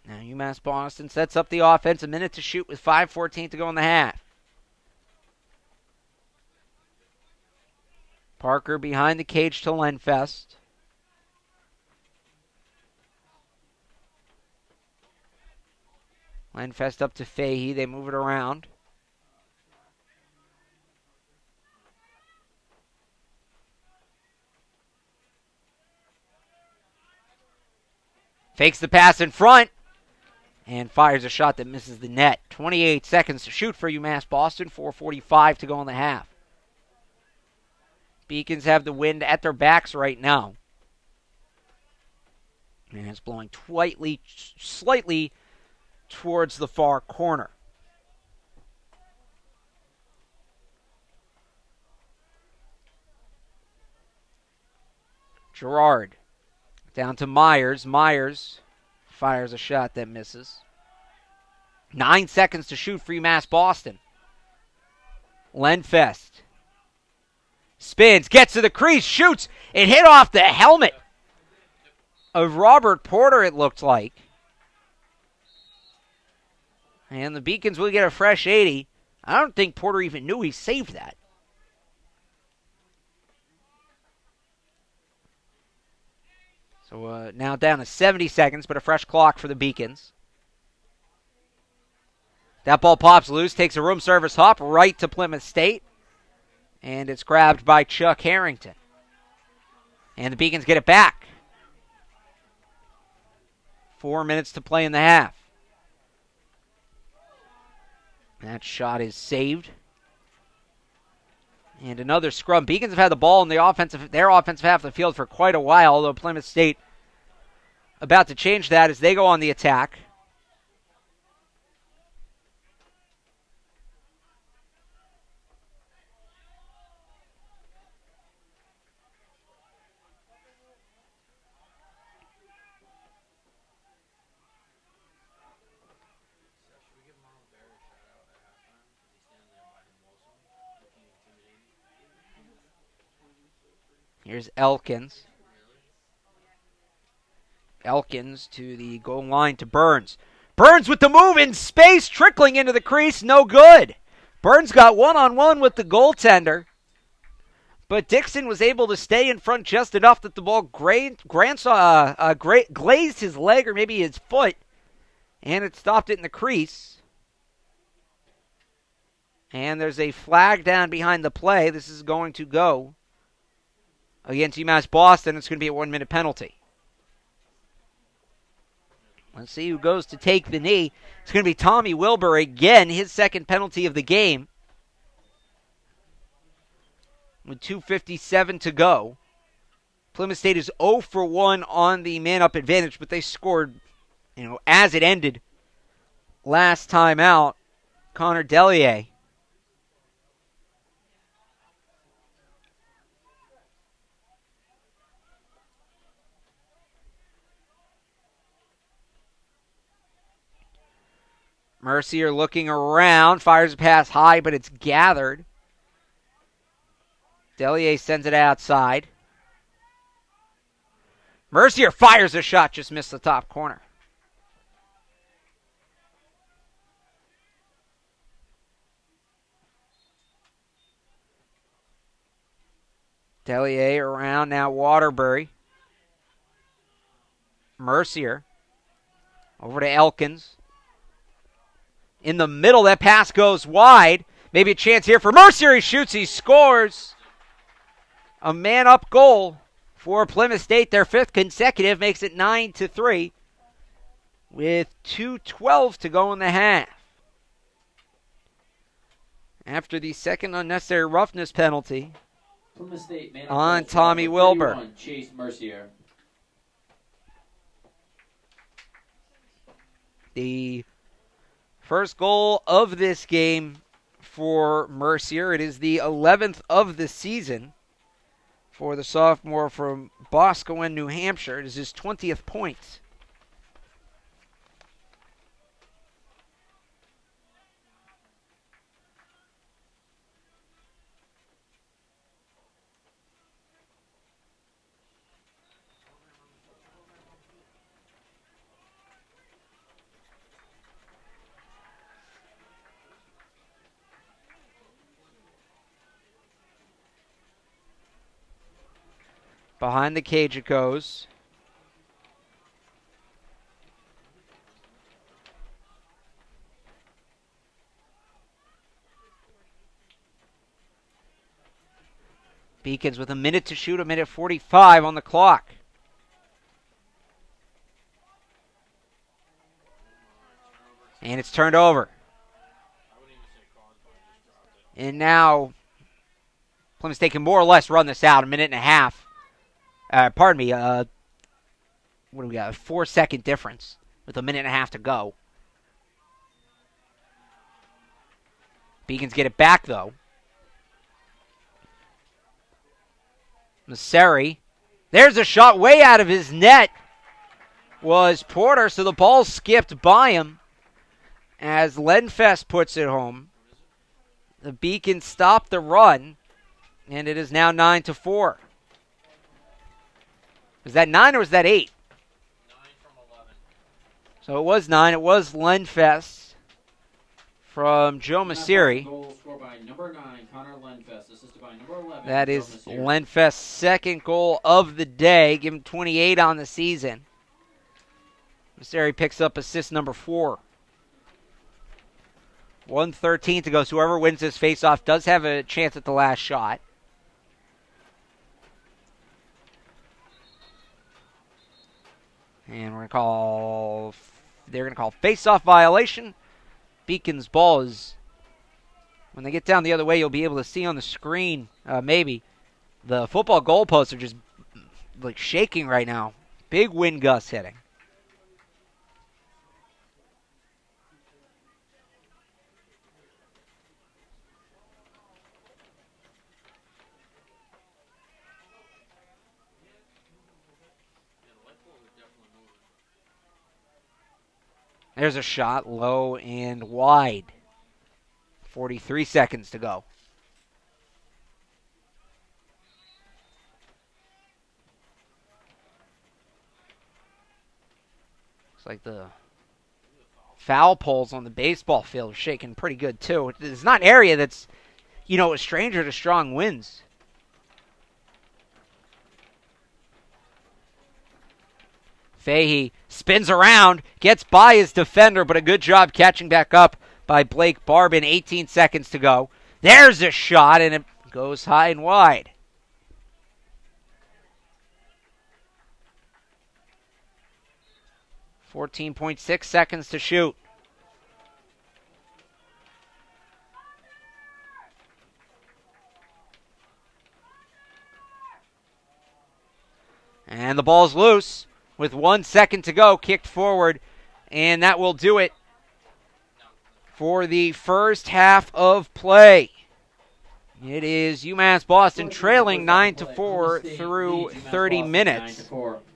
Now UMass Boston sets up the offense. A minute to shoot with 5:14 to go in the half. Parker behind the cage to Lenfest. Lenfest up to Fahey. They move it around. Fakes the pass in front. And fires a shot that misses the net. 28 seconds to shoot for UMass Boston. 4:45 to go in the half. Beacons have the wind at their backs right now. And it's blowing slightly towards the far corner. Gerard down to Myers. Myers fires a shot that misses. 9 seconds to shoot for UMass Boston. Lenfest spins, gets to the crease, shoots. It hit off the helmet of Robert Porter, it looked like. And the Beacons will get a fresh 80. I don't think Porter even knew he saved that. So now down to 70 seconds, but a fresh clock for the Beacons. That ball pops loose, takes a room service hop right to Plymouth State. And it's grabbed by Chuck Harrington. And the Beacons get it back. 4 minutes to play in the half. That shot is saved. And another scrum. Beacons have had the ball in their offensive half of the field for quite a while, although Plymouth State about to change that as they go on the attack. Here's Elkins. Elkins to the goal line to Burns. Burns with the move in space, trickling into the crease, no good. Burns got one-on-one with the goaltender, but Dixon was able to stay in front just enough that the ball glazed his leg or maybe his foot, and it stopped it in the crease. And there's a flag down behind the play. This is going to go against UMass Boston. It's going to be a 1-minute penalty. Let's see who goes to take the knee. It's going to be Tommy Wilbur again, his second penalty of the game. With 2:57 to go. Plymouth State is 0 for 1 on the man-up advantage, but they scored, as it ended last time out. Connor Delier. Mercier looking around, fires a pass high, but it's gathered. Delier sends it outside. Mercier fires a shot, just missed the top corner. Delier around, now Waterbury. Mercier over to Elkins. In the middle, that pass goes wide. Maybe a chance here for Mercier. He shoots, he scores. A man-up goal for Plymouth State. Their 5th consecutive makes it 9-3 with 2:12 to go in the half. After the second unnecessary roughness penalty on Tommy Wilbur. Chase Mercier. The first goal of this game for Mercier. It is the 11th of the season for the sophomore from Boscawen, New Hampshire. It is his 20th point. Behind the cage it goes. Beacons with a minute to shoot, a minute 45 on the clock. And it's turned over. And now Plymouth State can more or less run this out, a minute and a half. What do we got? A 4-second difference with a minute and a half to go. Beacons get it back, though. Masseri. There's a shot way out of his net. Was Porter, so the ball skipped by him as Lenfest puts it home. The Beacons stop the run, and it is now 9-4. Was that 9 or was that 8? 9 from 11. So it was 9. It was Lenfest from Joe Masseri. Goal scored by number 9, Conor Lenfest, assisted by number 11. That Joe is Masseri. Lenfest's second goal of the day. Give him 28 on the season. Masseri picks up assist number 4. 1:13 to go. So whoever wins this faceoff does have a chance at the last shot. And they're going to call face-off violation. Beacon's ball is, when they get down the other way, you'll be able to see on the screen, maybe, the football goalposts are just like shaking right now. Big wind gusts hitting. There's a shot, low and wide. 43 seconds to go. Looks like the foul poles on the baseball field are shaking pretty good, too. It's not an area that's, a stranger to strong winds. Fahey spins around, gets by his defender, but a good job catching back up by Blake Barbin. 18 seconds to go. There's a shot, and it goes high and wide. .6 seconds to shoot. And the ball's loose. With 1 second to go, kicked forward, and that will do it for the first half of play. It is UMass Boston trailing 9-4 through 30 minutes.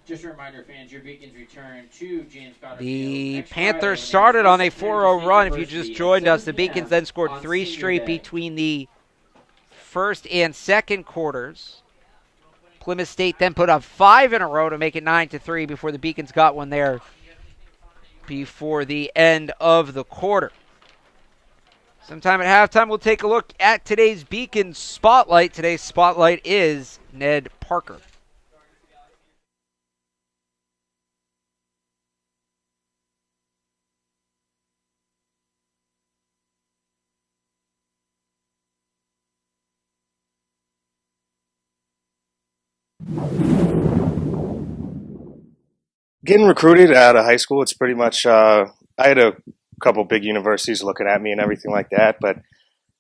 Just a reminder, fans, your Beacons return to James Cotter The Field. Panthers started on a 4-0 run. If you just joined us, the Beacons then scored 3 straight between the first and second quarters. Plymouth State then put up 5 in a row to make it 9-3 before the Beacons got one there before the end of the quarter. Sometime at halftime, we'll take a look at today's Beacons Spotlight. Today's Spotlight is Ned Parker. Getting recruited out of high school, it's pretty much, I had a couple big universities looking at me and everything like that, but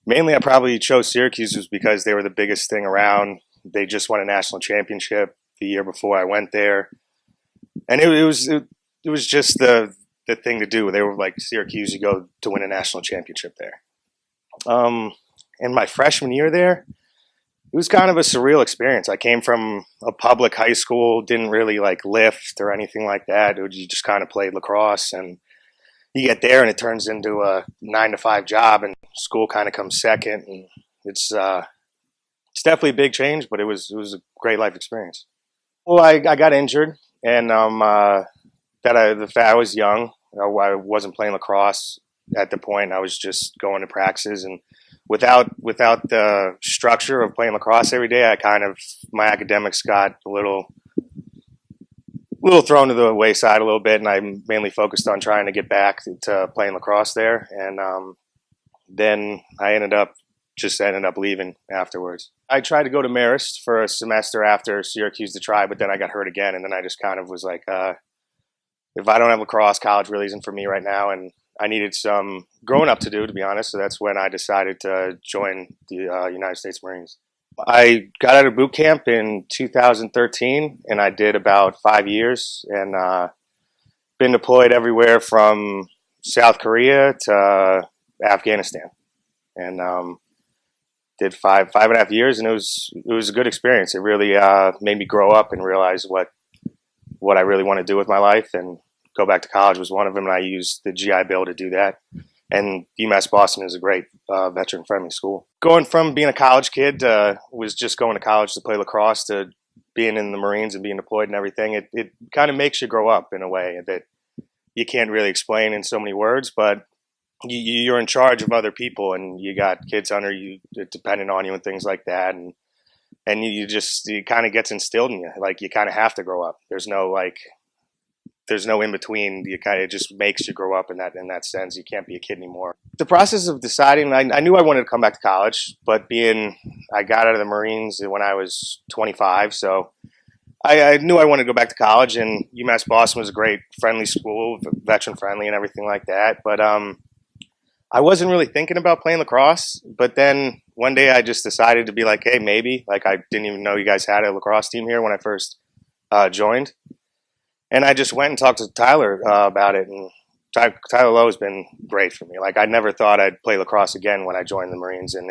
mainly I probably chose Syracuse just because they were the biggest thing around. They just won a national championship the year before I went there. And it was just the thing to do. They were like, Syracuse, you go to win a national championship there. In my freshman year there, it was kind of a surreal experience. I came from a public high school, didn't really like lift or anything like that. You just kind of played lacrosse, and you get there and it turns into a 9-to-5 job, and school kind of comes second. And it's definitely a big change, but it was a great life experience. Well, I got injured, and I was young. I wasn't playing lacrosse at the point. I was just going to practices, and without the structure of playing lacrosse every day, my academics got a little thrown to the wayside a little bit, and I mainly focused on trying to get back to playing lacrosse there. And then I ended up leaving afterwards. I tried to go to Marist for a semester after Syracuse to try, but then I got hurt again, and then I just kind of was like, if I don't have lacrosse, college really isn't for me right now, and I needed some growing up to do, to be honest. So that's when I decided to join the United States Marines. I got out of boot camp in 2013, and I did about 5 years, and been deployed everywhere from South Korea to Afghanistan, and did five and a half years, and it was a good experience. It really made me grow up and realize what I really want to do with my life, and go back to college was one of them, and I used the GI Bill to do that. And UMass Boston is a great veteran-friendly school. Going from being a college kid was just going to college to play lacrosse to being in the Marines and being deployed and everything, it kind of makes you grow up in a way that you can't really explain in so many words, but you're in charge of other people, and you got kids under you depending on you and things like that. And it kind of gets instilled in you. Like, you kind of have to grow up. There's no in between. It just makes you grow up in that sense. You can't be a kid anymore. The process of deciding, I knew I wanted to come back to college, but I got out of the Marines when I was 25, so I knew I wanted to go back to college, and UMass Boston was a great, friendly school, veteran friendly and everything like that. But I wasn't really thinking about playing lacrosse. But then one day I just decided to be like, hey, maybe. Like, I didn't even know you guys had a lacrosse team here when I first joined. And I just went and talked to Tyler about it, and Tyler Lowe has been great for me. Like, I never thought I'd play lacrosse again when I joined the Marines, and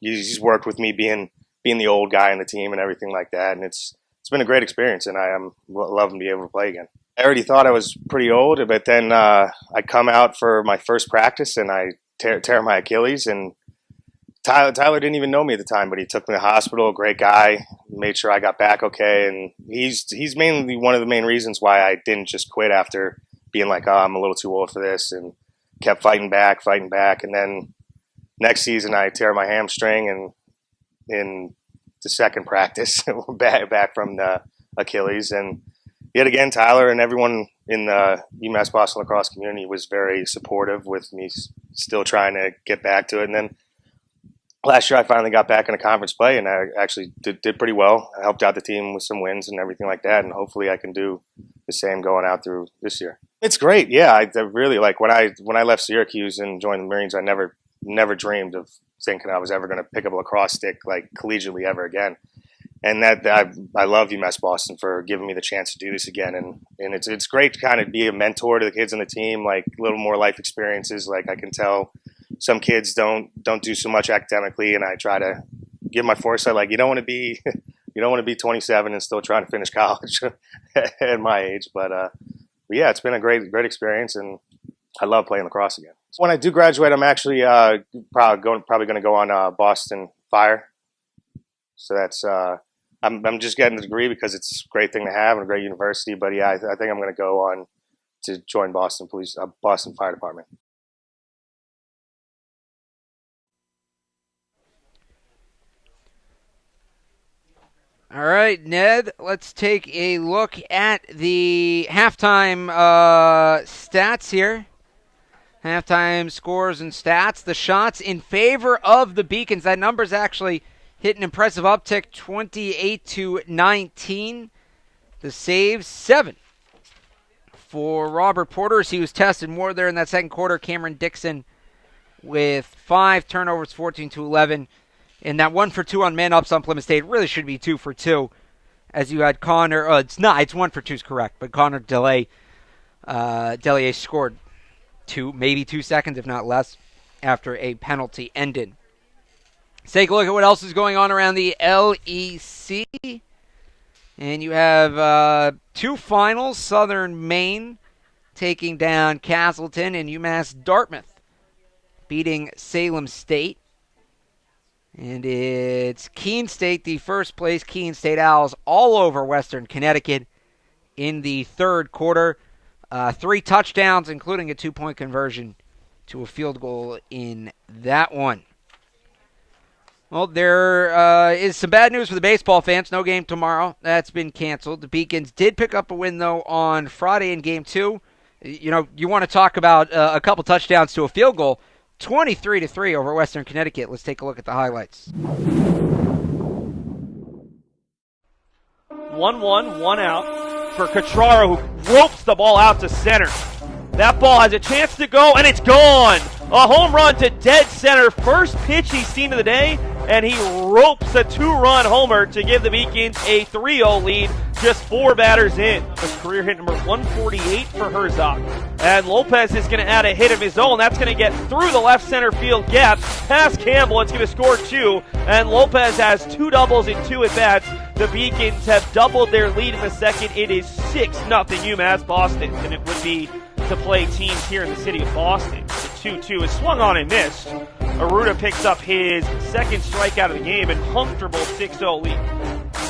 he's worked with me being the old guy in the team and everything like that, and it's been a great experience, and I am loving to be able to play again. I already thought I was pretty old, but then I come out for my first practice and I tear my Achilles, and Tyler didn't even know me at the time, but he took me to the hospital. Great guy, made sure I got back okay, and he's mainly one of the main reasons why I didn't just quit after being like, oh, I'm a little too old for this, and kept fighting back, and then next season I tear my hamstring, and in the second practice back from the Achilles, and yet again Tyler and everyone in the UMass Boston lacrosse community was very supportive with me still trying to get back to it. And then last year I finally got back in a conference play, and I actually did pretty well. I helped out the team with some wins and everything like that, and hopefully I can do the same going out through this year. It's great. Yeah, I really like when I left Syracuse and joined the Marines, I never dreamed of thinking I was ever going to pick up a lacrosse stick like collegiately ever again. And that I love UMass Boston for giving me the chance to do this again. And it's great to kind of be a mentor to the kids on the team, like a little more life experiences. Like, I can tell some kids don't do so much academically, and I try to give my foresight. Like, you don't want to be 27 and still trying to finish college at my age. But yeah, it's been a great experience, and I love playing lacrosse again. So when I do graduate, I'm actually probably going to go on Boston Fire. So that's I'm just getting the degree because it's a great thing to have and a great university. But yeah, I think I'm going to go on to join Boston Fire Department. All right, Ned, let's take a look at the halftime stats here. Halftime scores and stats. The shots in favor of the Beacons. That number's actually hit an impressive uptick, 28-19. The saves, 7 for Robert Porter, as he was tested more there in that second quarter. Cameron Dixon with 5 turnovers, 14-11. And that 1 for 2 on man-ups on Plymouth State really should be 2 for 2. As you had Connor, it's 1 for 2 is correct, but Connor Delier scored 2, maybe 2 seconds, if not less, after a penalty ended. Let's take a look at what else is going on around the LEC. And you have 2 finals, Southern Maine taking down Castleton, and UMass Dartmouth beating Salem State. And it's Keene State, the first place Keene State Owls, all over Western Connecticut in the third quarter. 3 touchdowns, including a 2-point conversion to a field goal in that one. Well, there is some bad news for the baseball fans. No game tomorrow. That's been canceled. The Beacons did pick up a win, though, on Friday in Game 2. You know, you want to talk about a couple touchdowns to a field goal. 23-3 over Western Connecticut. Let's take a look at the highlights. 1-1, 1 out for Catraro, who ropes the ball out to center. That ball has a chance to go, and it's gone. A home run to dead center. First pitch he's seen of the day, and he ropes a 2-run homer to give the Beacons a 3-0 lead, just 4 batters in. His career hit number 148 for Herzog. And Lopez is going to add a hit of his own. That's going to get through the left center field gap, past Campbell. It's going to score 2, and Lopez has 2 doubles in 2 at-bats. The Beacons have doubled their lead in the second. It is 6-0 UMass Boston, and it would be to play teams here in the city of Boston. The 2-2 is swung on and missed. Aruda picks up his second strikeout of the game and comfortable 6-0 lead.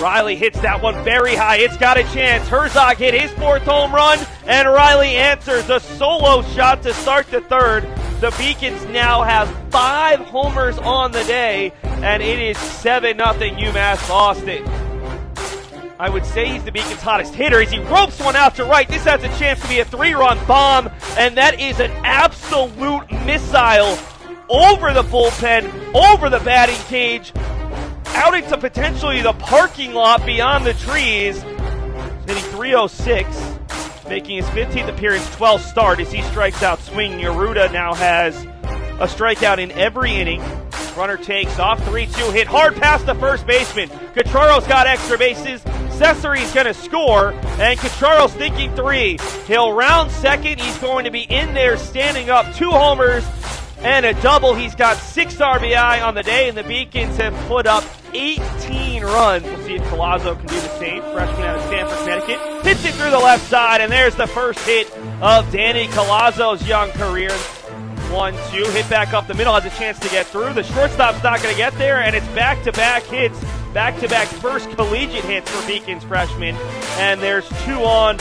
Riley hits that one very high. It's got a chance. Herzog hit his 4th home run, and Riley answers a solo shot to start the third. The Beacons now have 5 homers on the day, and it is 7-0 UMass Boston. I would say he's the Beacons' hottest hitter as he ropes one out to right. This has a chance to be a 3-run bomb, and that is an absolute missile over the bullpen, over the batting cage, out into potentially the parking lot beyond the trees. Hitting 306, making his 15th appearance, 12th start as he strikes out swinging. Aruda now has a strikeout in every inning. Runner takes off, 3-2, hit hard past the first baseman. Catraro's got extra bases. Cesari's going to score, and Catraro's thinking 3. He'll round second. He's going to be in there standing up. 2 homers and a double. He's got 6 RBI on the day, and the Beacons have put up 18 runs. We'll see if Collazo can do the same. Freshman out of Stamford, Connecticut. Hits it through the left side, and there's the first hit of Danny Collazo's young career. 1-2, hit back up the middle, has a chance to get through. The shortstop's not going to get there, and it's back-to-back hits, back-to-back first collegiate hits for Beacons freshman. And there's 2 on.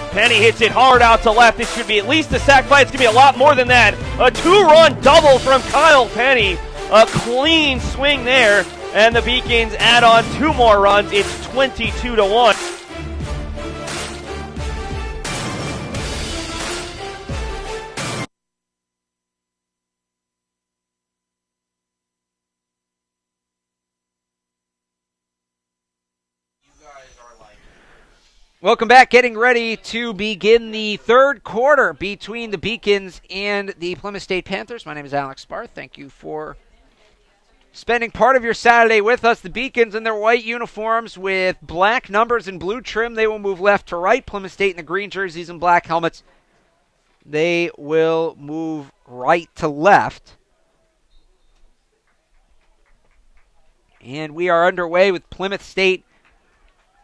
Penny hits it hard out to left. This should be at least a sac fly. It's going to be a lot more than that. A 2-run double from Kyle Penny. A clean swing there, and the Beacons add on 2 more runs. It's 22-1. Welcome back. Getting ready to begin the third quarter between the Beacons and the Plymouth State Panthers. My name is Alex Barth. Thank you for spending part of your Saturday with us. The Beacons in their white uniforms with black numbers and blue trim. They will move left to right. Plymouth State in the green jerseys and black helmets. They will move right to left. And we are underway with Plymouth State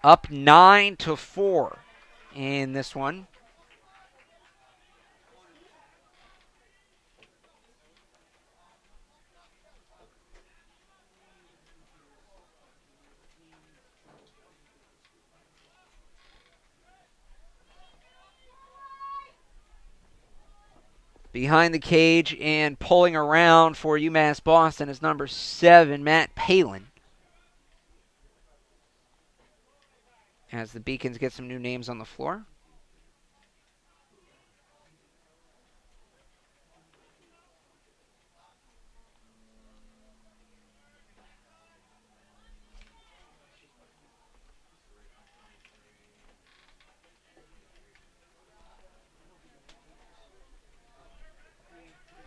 up 9-4 in this one. Behind the cage and pulling around for UMass Boston is number 7, Matt Palin. As the Beacons get some new names on the floor.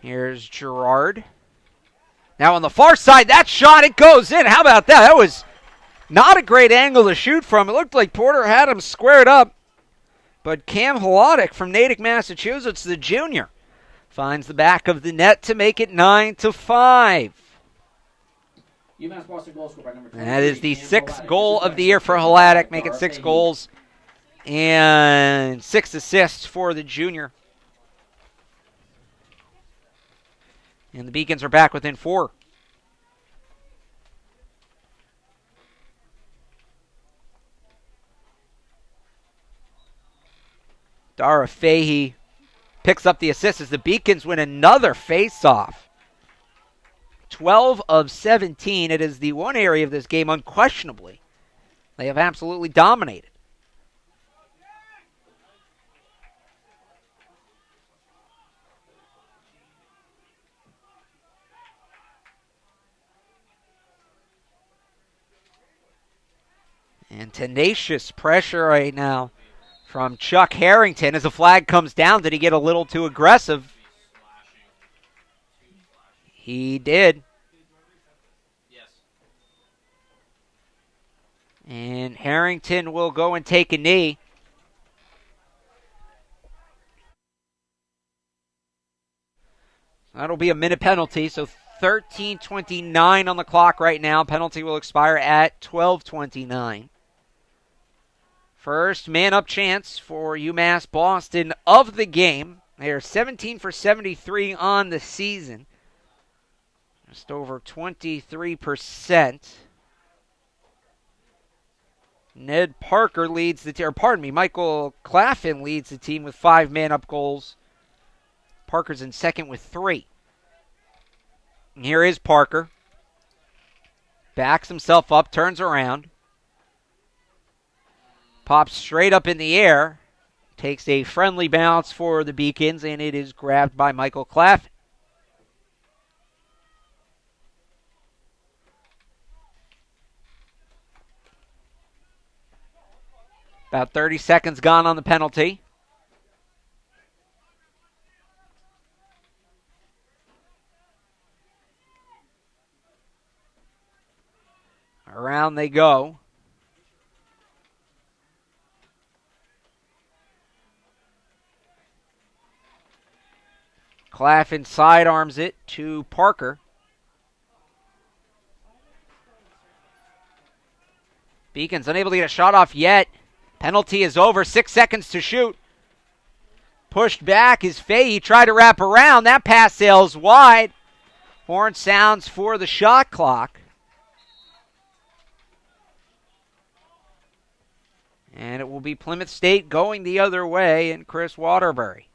Here's Gerard. Now on the far side, that shot, it goes in. How about that? That was not a great angle to shoot from. It looked like Porter had him squared up. But Cam Holotic from Natick, Massachusetts, the junior, finds the back of the net to make it 9-5. UMass Boston goal scored by number 23. That is the Cam sixth Holotic, goal assisted of by the year for 55, Holotic, making Dara 6 Fahey. goals and 6 assists for the junior. And the Beacons are back within 4. Dara Fahey picks up the assist as the Beacons win another face-off. 12 of 17. It is the one area of this game, unquestionably, they have absolutely dominated. And tenacious pressure right now from Chuck Harrington as the flag comes down. Did he get a little too aggressive? He did. Yes. And Harrington will go and take a knee. That'll be a minute penalty, so 13:29 on the clock right now. Penalty will expire at 12:29. First man-up chance for UMass Boston of the game. They are 17 for 73 on the season. Just over 23%. Ned Parker leads the team, Michael Claflin leads the team with 5 man-up goals. Parker's in second with 3. And here is Parker. Backs himself up, turns around. Pops straight up in the air. Takes a friendly bounce for the Beacons, and it is grabbed by Michael Claflin. About 30 seconds gone on the penalty. Around they go. Claflin sidearms it to Parker. Beacons unable to get a shot off yet. Penalty is over. 6 seconds to shoot. Pushed back is Fahey. Tried to wrap around. That pass sails wide. Horn sounds for the shot clock. And it will be Plymouth State going the other way and Chris Waterbury.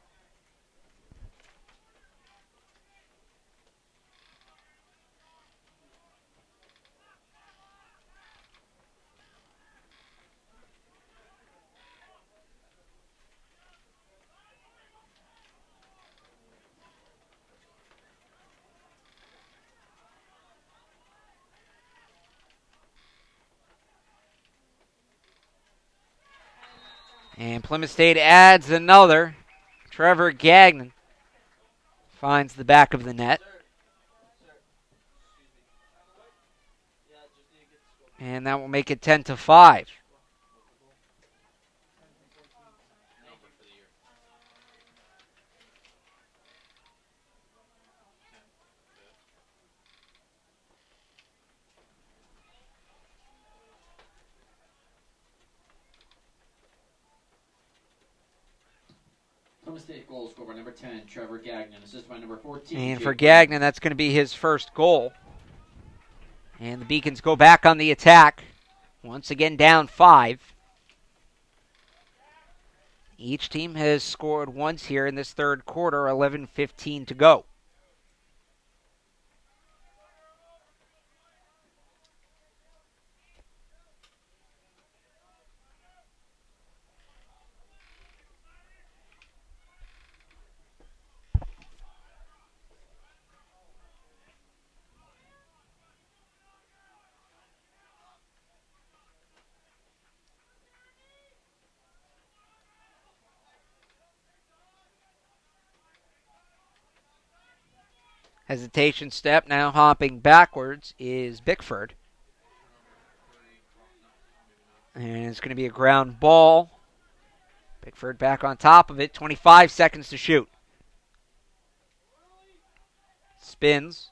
And Plymouth State adds another. Trevor Gagnon finds the back of the net. And that will make it 10-5. Plymouth State goal scored by number 10, Trevor Gagnon, assisted by number 14. And Jake for Gagnon, that's going to be his first goal. And the Beacons go back on the attack. Once again down 5. Each team has scored once here in this third quarter, 11:15 to go. Hesitation step, now hopping backwards is Bickford. And it's going to be a ground ball. Bickford back on top of it. 25 seconds to shoot. Spins.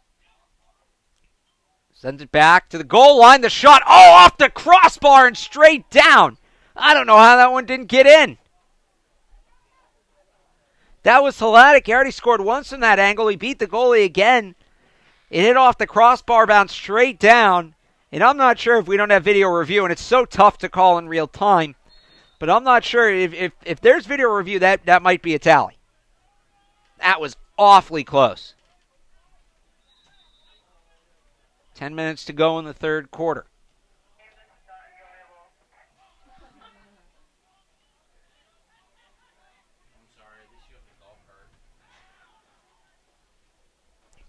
Sends it back to the goal line. The shot, off the crossbar and straight down. I don't know how that one didn't get in. That was Hladek. He already scored once from that angle. He beat the goalie again. It hit off the crossbar, bounced straight down. And I'm not sure if we don't have video review, and it's so tough to call in real time. But I'm not sure if there's video review, that might be a tally. That was awfully close. 10 minutes to go in the third quarter.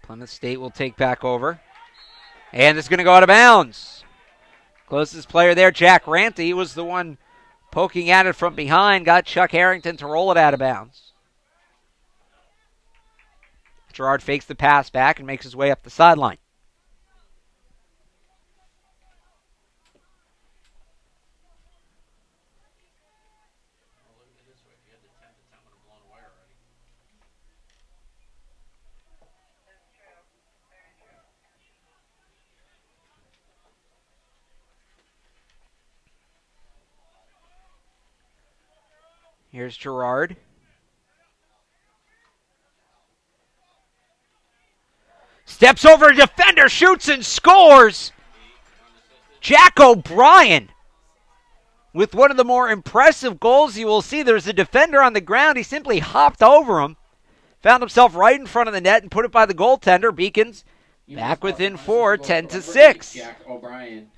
Plymouth State will take back over. And it's going to go out of bounds. Closest player there, Jack Ranty, was the one poking at it from behind. Got Chuck Harrington to roll it out of bounds. Gerard fakes the pass back and makes his way up the sideline. Here's Gerard. Steps over a defender, shoots and scores. Jack O'Brien with one of the more impressive goals you will see. There's a defender on the ground. He simply hopped over him. Found himself right in front of the net and put it by the goaltender. Beacons back within 4, 10-6. Jack O'Brien.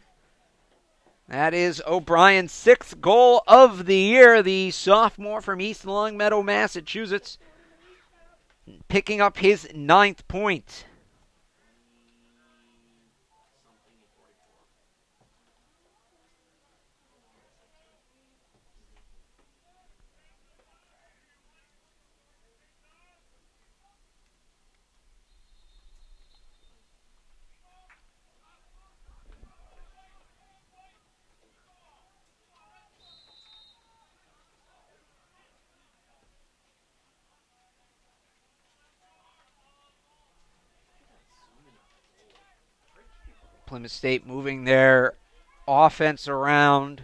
That is O'Brien's 6th goal of the year. The sophomore from East Longmeadow, Massachusetts, picking up his 9th point. Plymouth State moving their offense around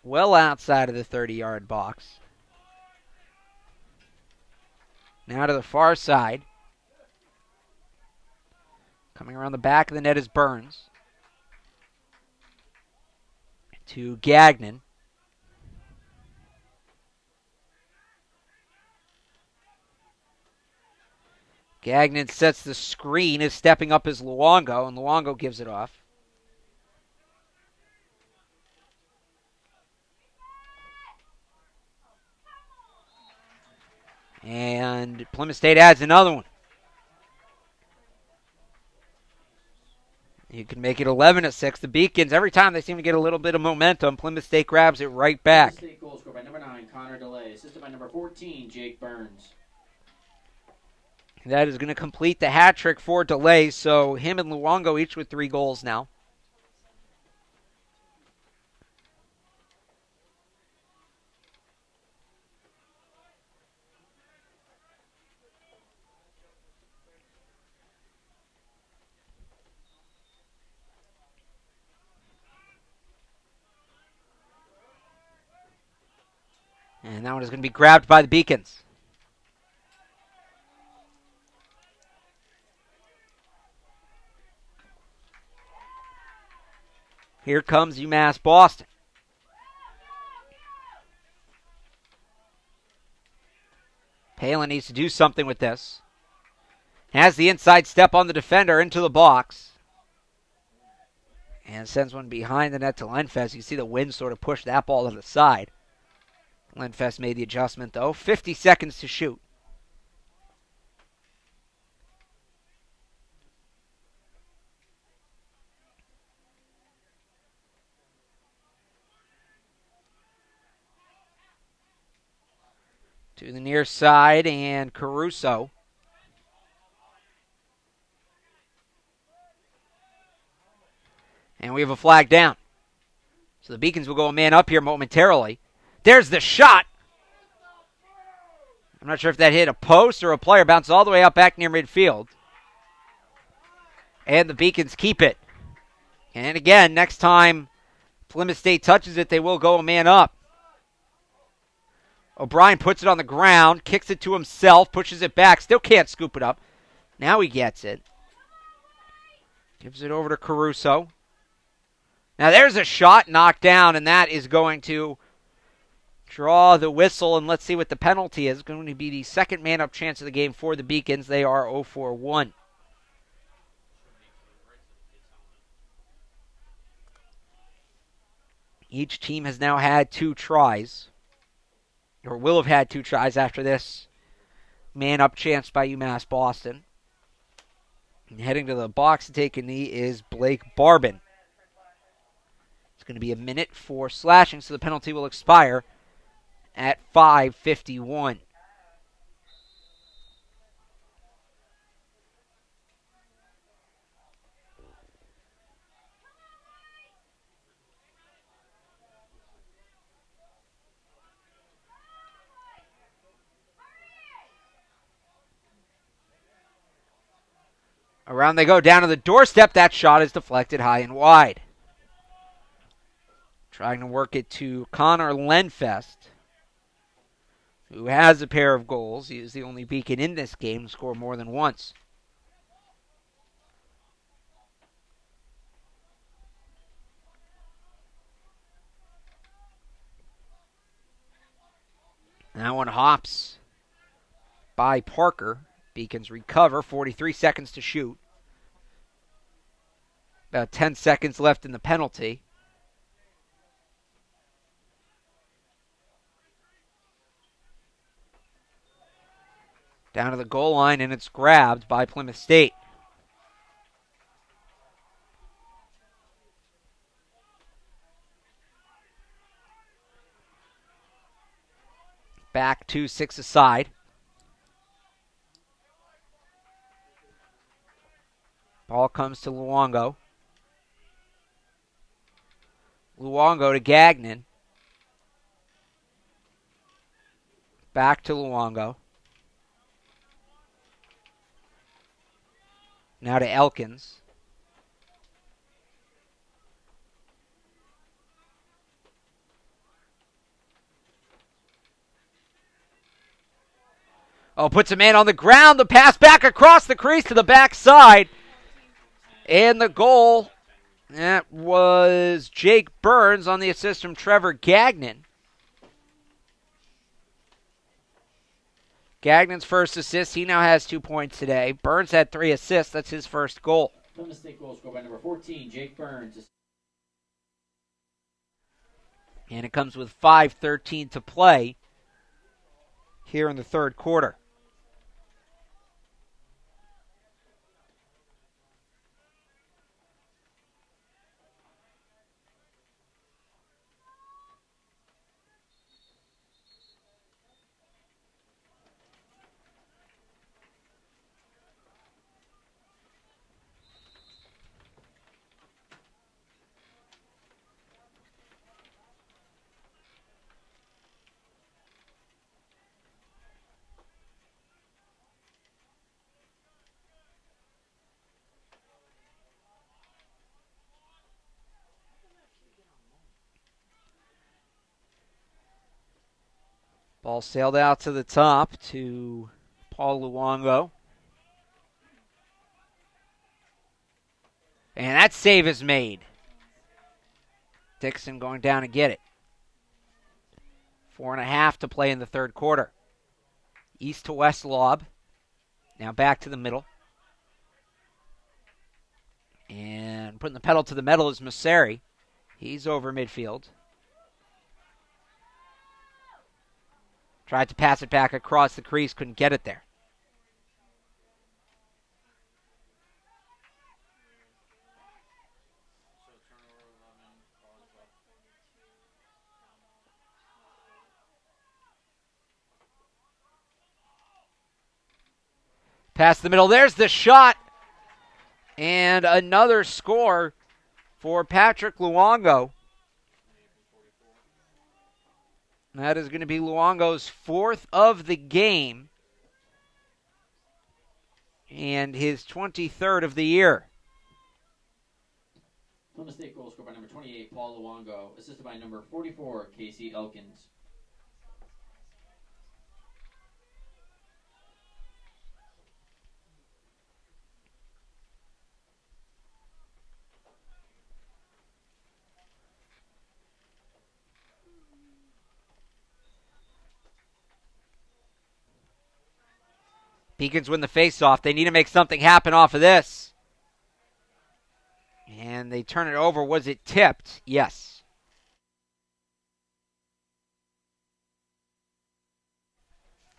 well outside of the 30-yard box. Now to the far side. Coming around the back of the net is Burns. To Gagnon. Gagnon sets the screen, is stepping up as Luongo, and Luongo gives it off. And Plymouth State adds another one. You can make it 11-6. The Beacons, every time they seem to get a little bit of momentum, Plymouth State grabs it right back. Plymouth State goal scored by number 9, Connor DeLay, assisted by number 14, Jake Burns. That is going to complete the hat trick for DeLay, so him and Luongo each with 3 goals now. And that one is going to be grabbed by the Beacons. Here comes UMass Boston. Palin needs to do something with this. Has the inside step on the defender into the box. And sends one behind the net to Lenfest. You see the wind sort of push that ball to the side. Lenfest made the adjustment, though. 50 seconds to shoot. To the near side, and Caruso. And we have a flag down. So the Beacons will go a man up here momentarily. There's the shot. I'm not sure if that hit a post or a player. Bounces all the way out back near midfield. And the Beacons keep it. And again, next time Plymouth State touches it, they will go a man up. O'Brien puts it on the ground, kicks it to himself, pushes it back, still can't scoop it up. Now he gets it. Gives it over to Caruso. Now there's a shot knocked down, and that is going to draw the whistle, and let's see what the penalty is. It's going to be the second man-up chance of the game for the Beacons. They are 0-for-1. Each team has now had 2 tries, or will have had 2 tries after this man-up chance by UMass Boston. And heading to the box to take a knee is Blake Barbin. It's going to be a minute for slashing, so the penalty will expire at 5:51. Around they go, down to the doorstep. That shot is deflected high and wide. Trying to work it to Conor Lenfest, who has a pair of goals. He is the only Beacon in this game to score more than once. That one hops by Parker. Beacons recover. 43 seconds to shoot. About 10 seconds left in the penalty. Down to the goal line, and it's grabbed by Plymouth State. Back to 6 aside. Ball comes to Luongo. Luongo to Gagnon. Back to Luongo. Now to Elkins. Oh, puts a man on the ground. The pass back across the crease to the backside. And the goal, that was Jake Burns on the assist from Trevor Gagnon. Gagnon's first assist. He now has 2 points today. Burns had 3 assists. That's his first goal. Plymouth State goal scored by number 14, Jake Burns. And it comes with 5:13 to play here in the third quarter. Ball sailed out to the top to Paul Luongo. And that save is made. Dixon going down to get it. 4.5 to play in the third quarter. East to west lob. Now back to the middle. And putting the pedal to the metal is Masseri. He's over midfield. Tried to pass it back across the crease, couldn't get it there. Past the middle, there's the shot. And another score for Patrick Luongo. That is going to be Luongo's 4th of the game and his 23rd of the year. Plymouth State goal scored by number 28, Paul Luongo, assisted by number 44, Casey Elkins. Beacons win the faceoff. They need to make something happen off of this. And they turn it over. Was it tipped? Yes.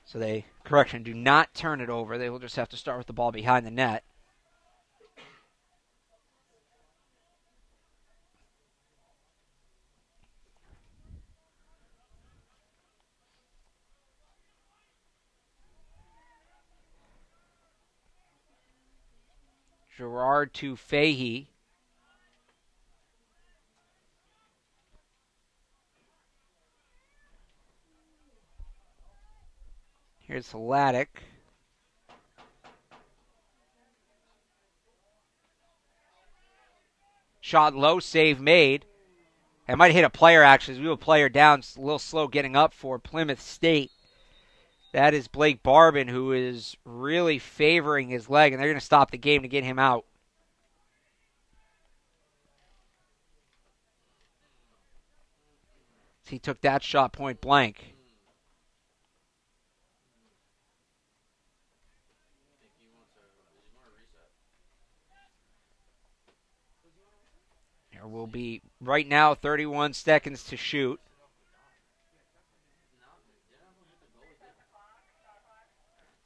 So they, correction, do not turn it over. They will just have to start with the ball behind the net. Gerard to Fahey. Here's Laddick. Shot low, save made. I might hit a player, actually. We have a player down. It's a little slow getting up for Plymouth State. That is Blake Barbin, who is really favoring his leg, and they're going to stop the game to get him out. He took that shot point blank. There will be, right now, 31 seconds to shoot.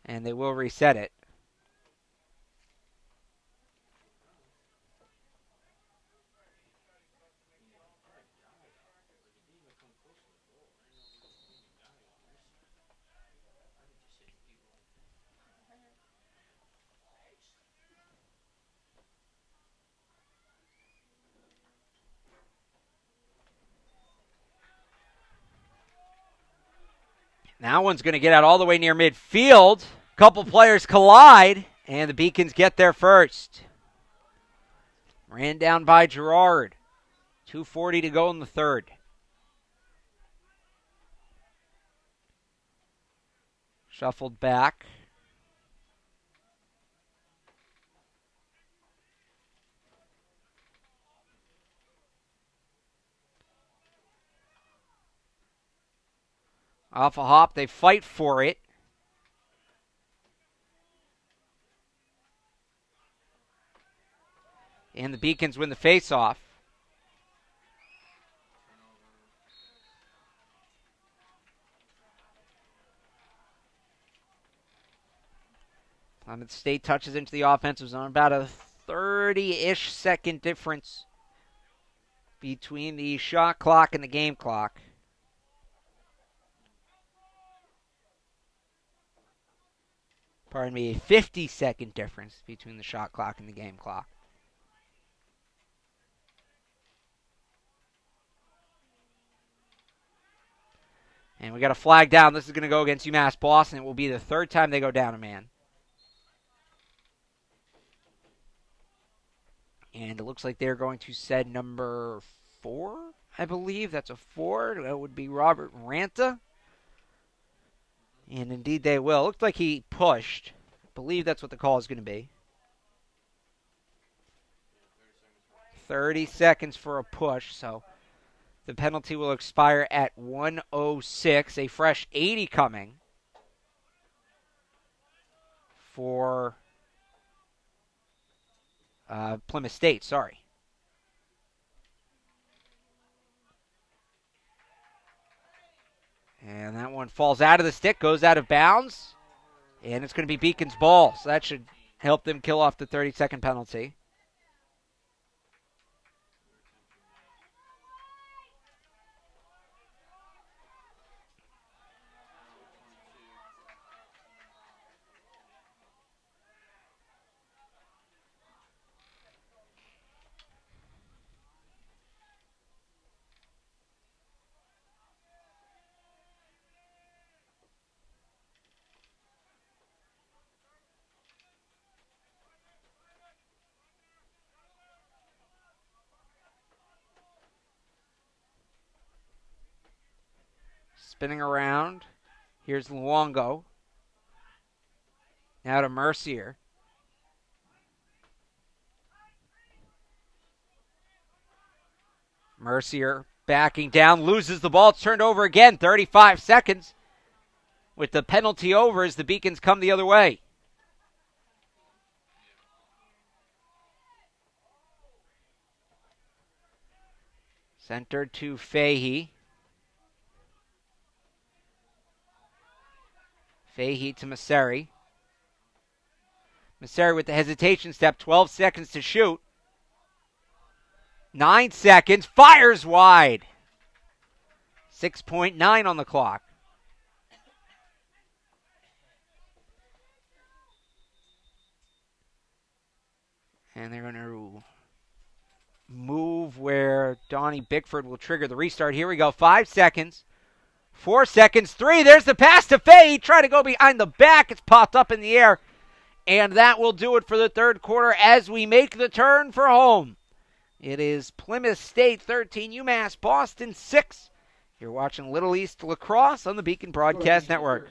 And they will reset it. That one's going to get out all the way near midfield. A couple players collide, and the Beacons get there first. Ran down by Gerard. 2:40 to go in the third. Shuffled back. Off a hop, they fight for it. And the Beacons win the faceoff. Plymouth State touches into the offensive zone. About a 30-ish second difference between the shot clock and the game clock. Pardon me, a 50-second difference between the shot clock and the game clock. And we got a flag down. This is going to go against UMass Boston. It will be the third time they go down a man. And it looks like they're going to set number 4, I believe. That's a 4. That would be Robert Ranta. And indeed they will. Looked like he pushed. I believe that's what the call is going to be. 30 seconds for a push, so the penalty will expire at 1:06. A fresh 80 coming for Plymouth State, sorry. And that one falls out of the stick, goes out of bounds. And it's going to be Beacon's ball, so that should help them kill off the 30-second penalty. Spinning around. Here's Luongo. Now to Mercier. Mercier backing down, loses the ball. It's turned over again. 35 seconds. With the penalty over as the Beacons come the other way. Centered to Fahey. Fahey to Masseri. Masseri with the hesitation step. 12 seconds to shoot. 9 seconds. Fires wide. 6.9 on the clock. And they're going to move where Donnie Bickford will trigger the restart. Here we go. 5 seconds. 4 seconds. 3. There's the pass to Fahey. Try to go behind the back. It's popped up in the air. And that will do it for the third quarter as we make the turn for home. It is Plymouth State 13, UMass Boston 6. You're watching Little East Lacrosse on the Beacon Broadcast Network.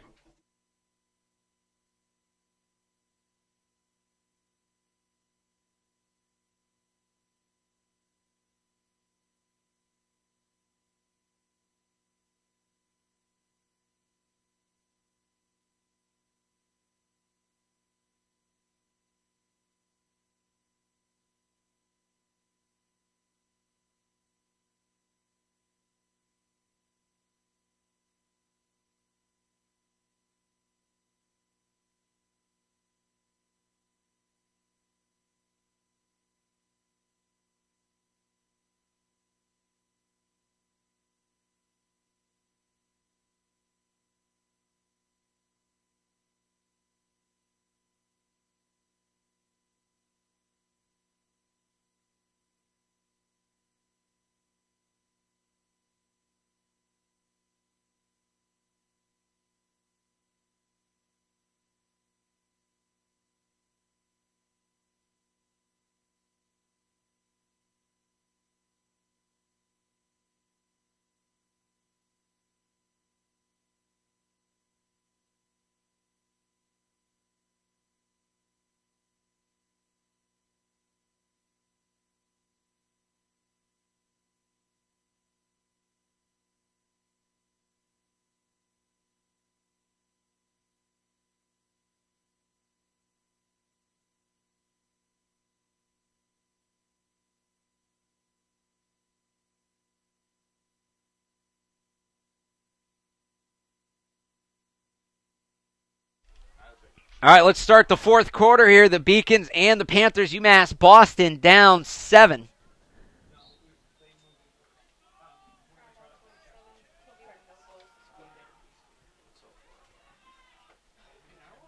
All right, let's start the fourth quarter here. The Beacons and the Panthers, UMass Boston down 7.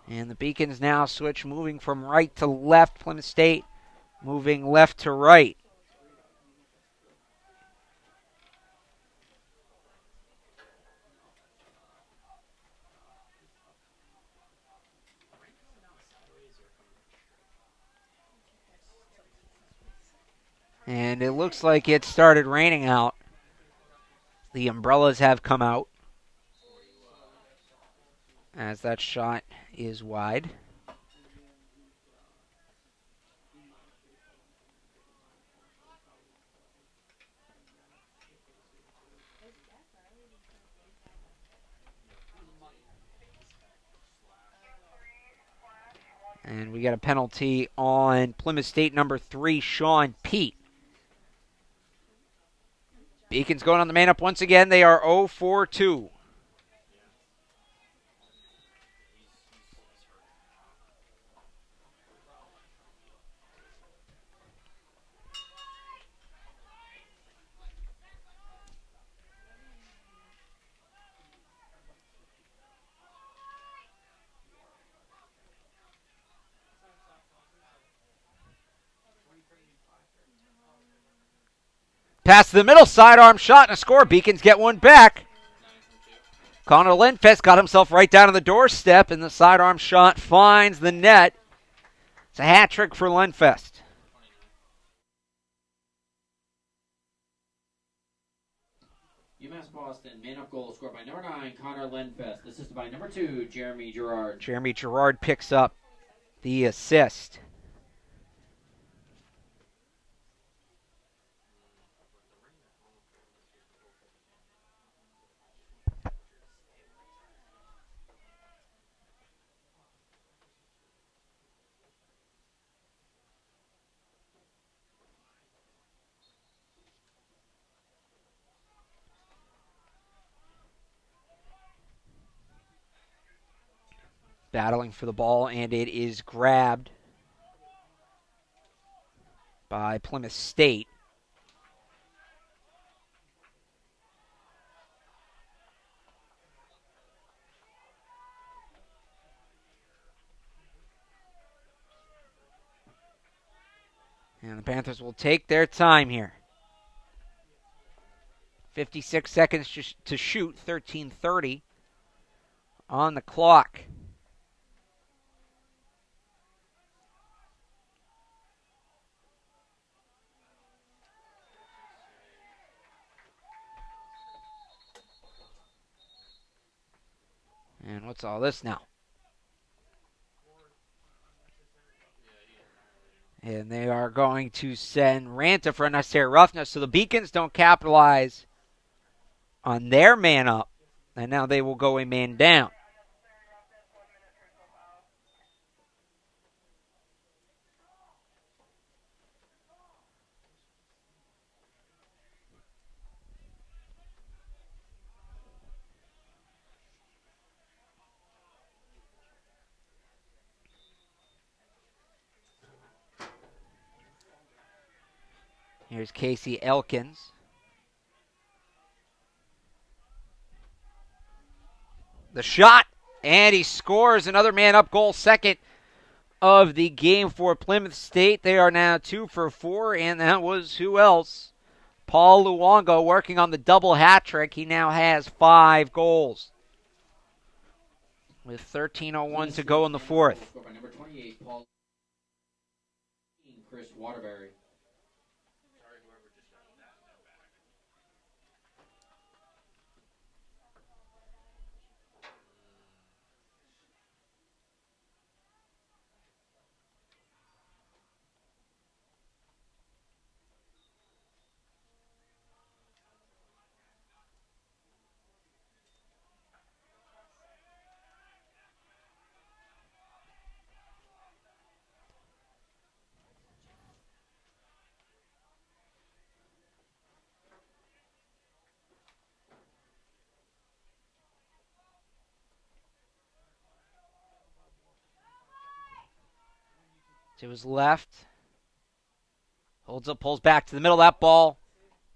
And the Beacons now switch, moving from right to left. Plymouth State moving left to right. And it looks like it started raining out. The umbrellas have come out as that shot is wide. And we got a penalty on Plymouth State number 3, Sean Pete. Beacons going on the man up once again. They are 0-4-2. Pass to the middle, sidearm shot and a score. Beacons get one back. Conor Lenfest got himself right down on the doorstep, and the sidearm shot finds the net. It's a hat trick for Lenfest. UMass Boston, man-up goal scored by number 9, Conor Lenfest, assisted by number 2, Jeremy Gerard. Jeremy Gerard picks up the assist. Battling for the ball, and it is grabbed by Plymouth State. And the Panthers will take their time here. 56 seconds to shoot, 13:30 on the clock. And what's all this now? And they are going to send Ranta for unnecessary roughness, so the Beacons don't capitalize on their man up. And now they will go a man down. Here's Casey Elkins. The shot, and he scores another man-up goal, second of the game for Plymouth State. They are now 2 for 4, and that was who else? Paul Luongo working on the double hat trick. He now has 5 goals with 13:01 to go in the fourth. By number 28, Paul. Chris Waterbury. To his left. Holds up, pulls back to the middle. That ball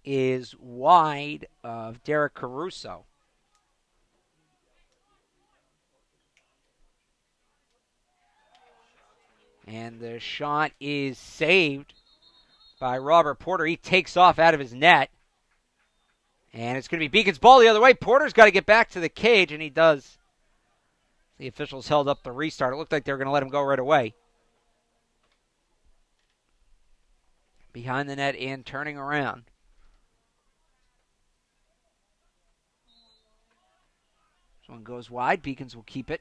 is wide of Derek Caruso. And the shot is saved by Robert Porter. He takes off out of his net. And it's going to be Beacon's ball the other way. Porter's got to get back to the cage, and he does. The officials held up the restart. It looked like they were going to let him go right away. Behind the net and turning around. This one goes wide. Beacons will keep it.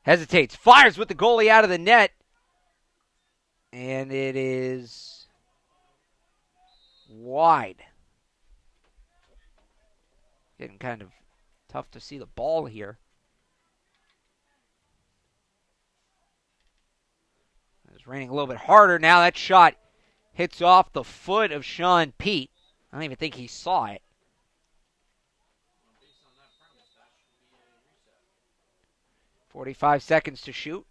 Hesitates. Fires with the goalie out of the net. And it is wide. Getting kind of tough to see the ball here. It's raining a little bit harder now. That shot hits off the foot of Sean Pete. I don't even think he saw it. Based on that premise, that should be a reset. 45 seconds to shoot.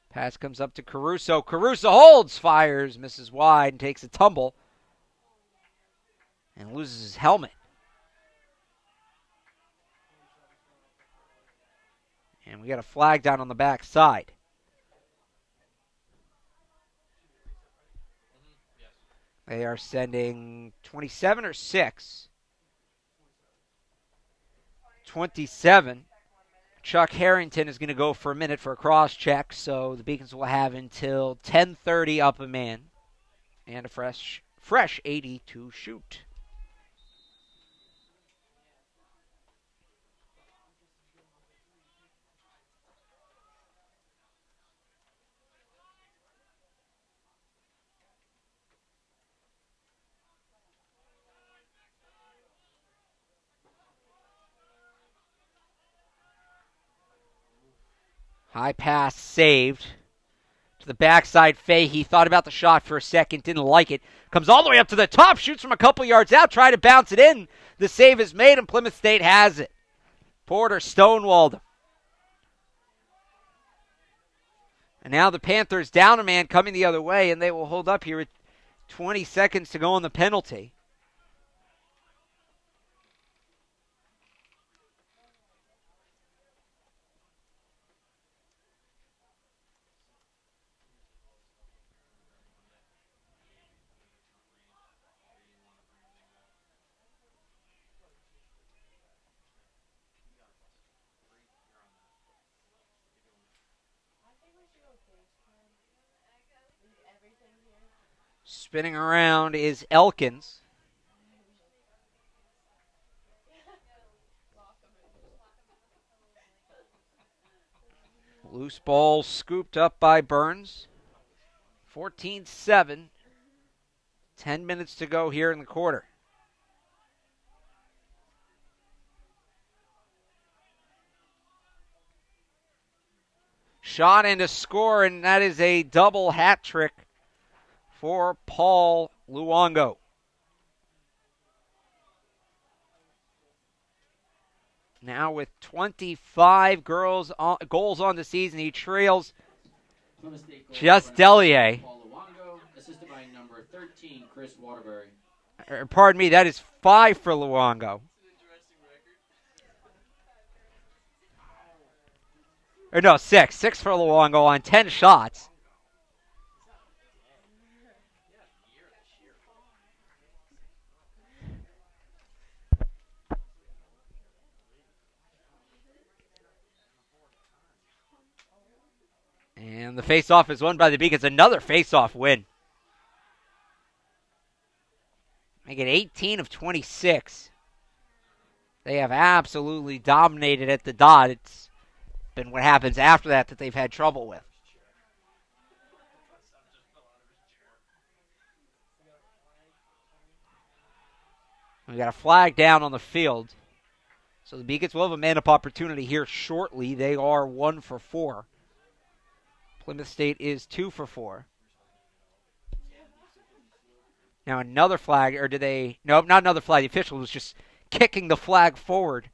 Pass comes up to Caruso. Caruso holds, fires, misses wide, and takes a tumble. And loses his helmet. And we got a flag down on the back side. Yes. They are sending 27 or 6. 27. Chuck Harrington is going to go for a minute for a cross check, so the Beacons will have until 10:30 up a man and a fresh 80 to shoot. High pass saved. To the backside, Fahey thought about the shot for a second, didn't like it. Comes all the way up to the top, shoots from a couple yards out, tried to bounce it in. The save is made, and Plymouth State has it. Porter stonewalled him. And now the Panthers down a man coming the other way, and they will hold up here with 20 seconds to go on the penalty. Spinning around is Elkins. Loose ball scooped up by Burns. 14-7. 10 minutes to go here in the quarter. Shot and a score, and that is a double hat trick for Paul Luongo. Now with 25 goals on the season, he trails just Delier. Paul Luongo, assisted by number 13, Chris Waterbury. Pardon me, that is 5 for Luongo. Or no, 6. 6 for Luongo on 10 shots. And the face-off is won by the Beacons. Another face-off win. Make it 18 of 26. They have absolutely dominated at the dot. It's been what happens after that they've had trouble with. We got a flag down on the field. So the Beacons will have a man-up opportunity here shortly. They are 1 for 4. Plymouth State is 2 for 4. Now another flag, or did they? No, not another flag. The official was just kicking the flag forward.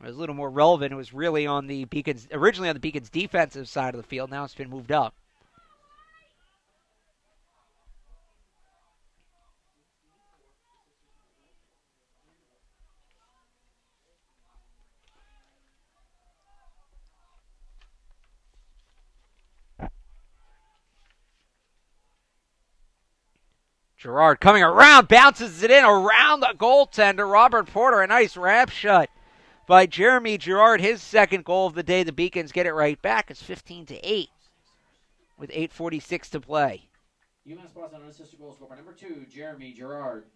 It was a little more relevant. It was really on the Beacons, originally on the Beacons' defensive side of the field. Now it's been moved up. Girard coming around, bounces it in around the goaltender, Robert Porter. A nice wrap shot by Jeremy Girard. His second goal of the day. The Beacons get it right back. It's 15-8 with 8:46 to play. UMass Boston unassisted goal scorer number 2, Jeremy Girard.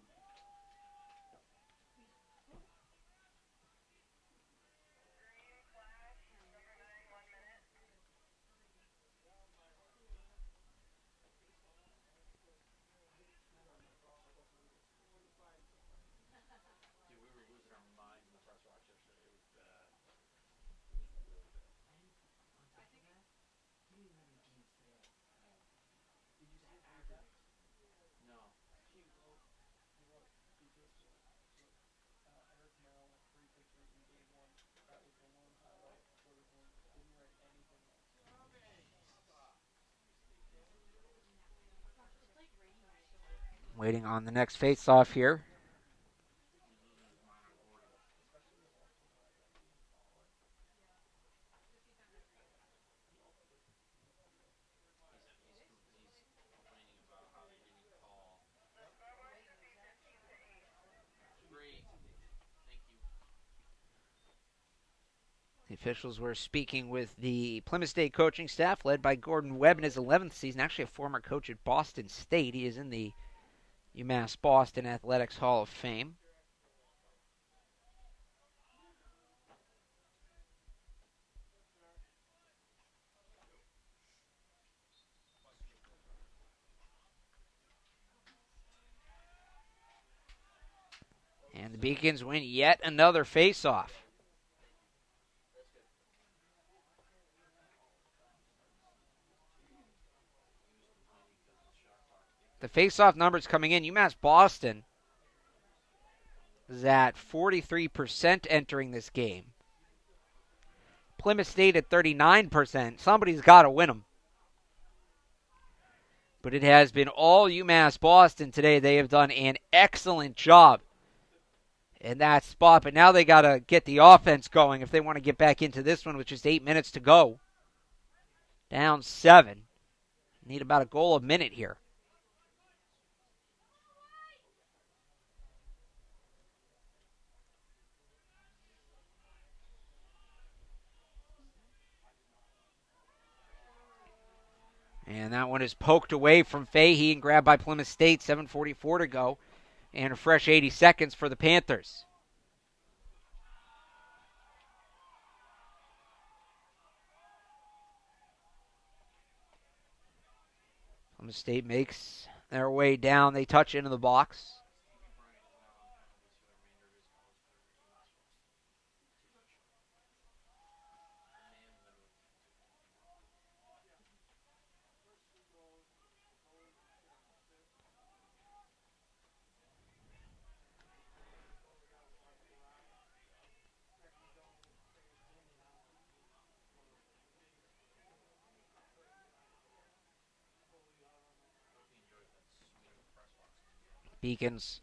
Waiting on the next face-off here. officials were speaking with the Plymouth State coaching staff, led by Gordon Webb in his 11th season. Actually, a former coach at Boston State. He is in the UMass Boston Athletics Hall of Fame. And the Beacons win yet another face-off. The face-off numbers coming in, UMass Boston is at 43% entering this game. Plymouth State at 39%. Somebody's got to win them. But it has been all UMass Boston today. They have done an excellent job in that spot. But now they got to get the offense going if they want to get back into this one with just 8 minutes to go. Down 7. Need about a goal a minute here. And that one is poked away from Fahey and grabbed by Plymouth State. 7:44 to go. And a fresh 80 seconds for the Panthers. Plymouth State makes their way down. They touch into the box. Beacons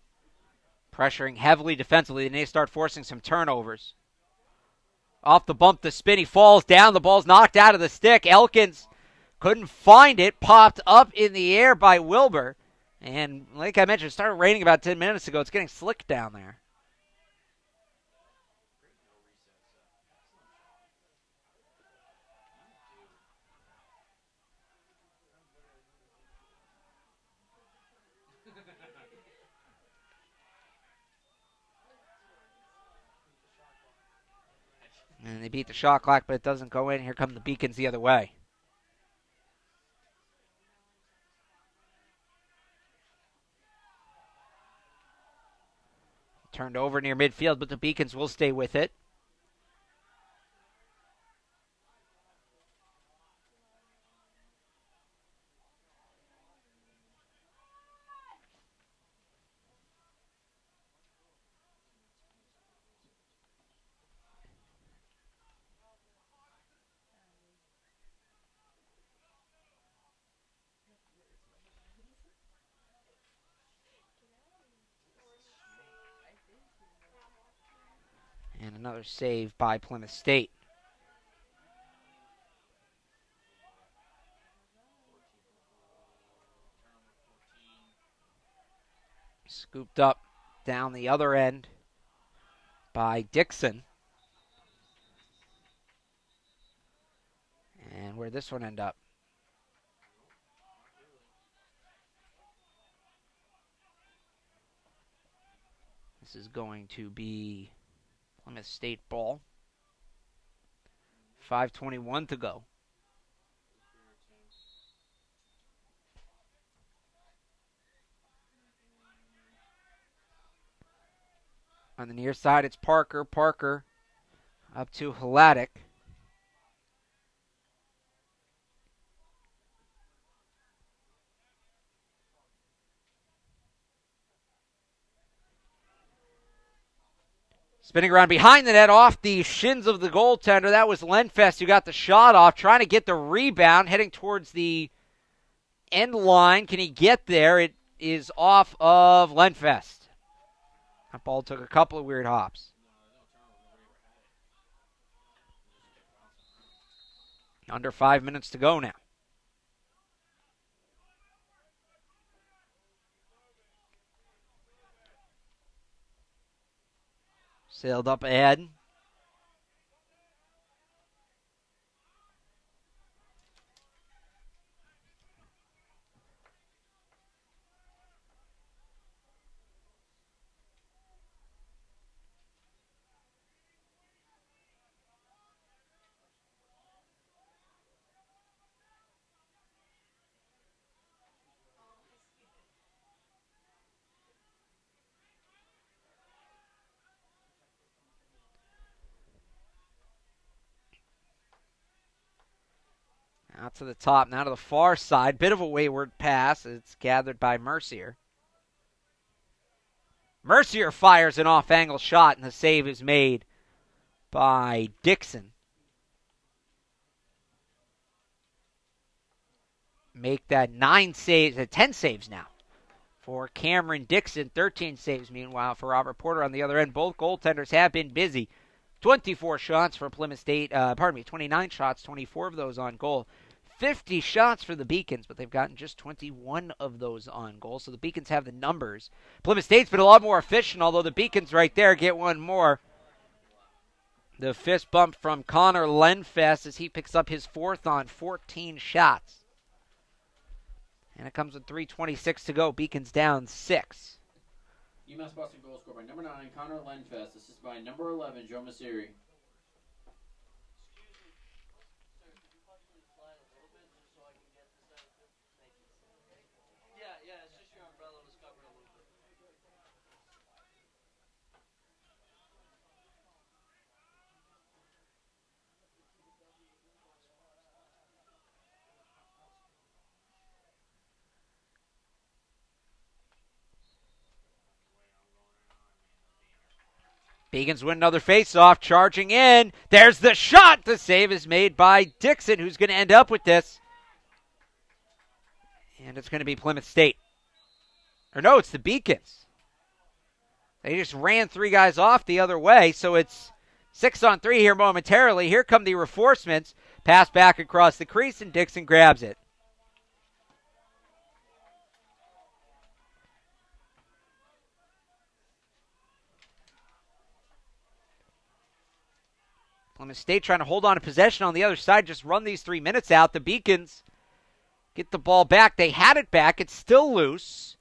pressuring heavily defensively, and they start forcing some turnovers. Off the bump, the spin, he falls down. The ball's knocked out of the stick. Elkins couldn't find it. Popped up in the air by Wilbur. And like I mentioned, it started raining about 10 minutes ago. It's getting slick down there. And they beat the shot clock, but it doesn't go in. Here come the Beacons the other way. Turned over near midfield, but the Beacons will stay with it. And another save by Plymouth State. Scooped up down the other end by Dixon. And where'd this one end up? This is going to be Plymouth State ball. 5:21 to go. On the near side, it's Parker. Parker up to Hladic. Spinning around behind the net, off the shins of the goaltender. That was Lenfest who got the shot off, trying to get the rebound, heading towards the end line. Can he get there? It is off of Lenfest. That ball took a couple of weird hops. Under 5 minutes to go now. Sailed up ahead. Out to the top, now to the far side. Bit of a wayward pass. It's gathered by Mercier. Mercier fires an off-angle shot, and the save is made by Dixon. Make that 10 saves now for Cameron Dixon. 13 saves, meanwhile, for Robert Porter on the other end. Both goaltenders have been busy. 24 shots for Plymouth State. 29 shots, 24 of those on goal. 50 shots for the Beacons, but they've gotten just 21 of those on goal, so the Beacons have the numbers. Plymouth State's been a lot more efficient, although the Beacons right there get one more. The fist bump from Conor Lenfest as he picks up his fourth on 14 shots. And it comes with 3:26 to go. Beacons down 6. UMass Boston goal scored by number 9, Conor Lenfest, assisted by number 11, Joe Masiri. Beacons win another faceoff, charging in. There's the shot. The save is made by Dixon, who's going to end up with this. And it's going to be Plymouth State. Or no, it's the Beacons. They just ran 3 guys off the other way, so it's 6-on-3 here momentarily. Here come the reinforcements. Pass back across the crease, and Dixon grabs it. Plymouth State trying to hold on to possession on the other side, just run these 3 minutes out. The Beacons get the ball back. They had it back. It's still loose.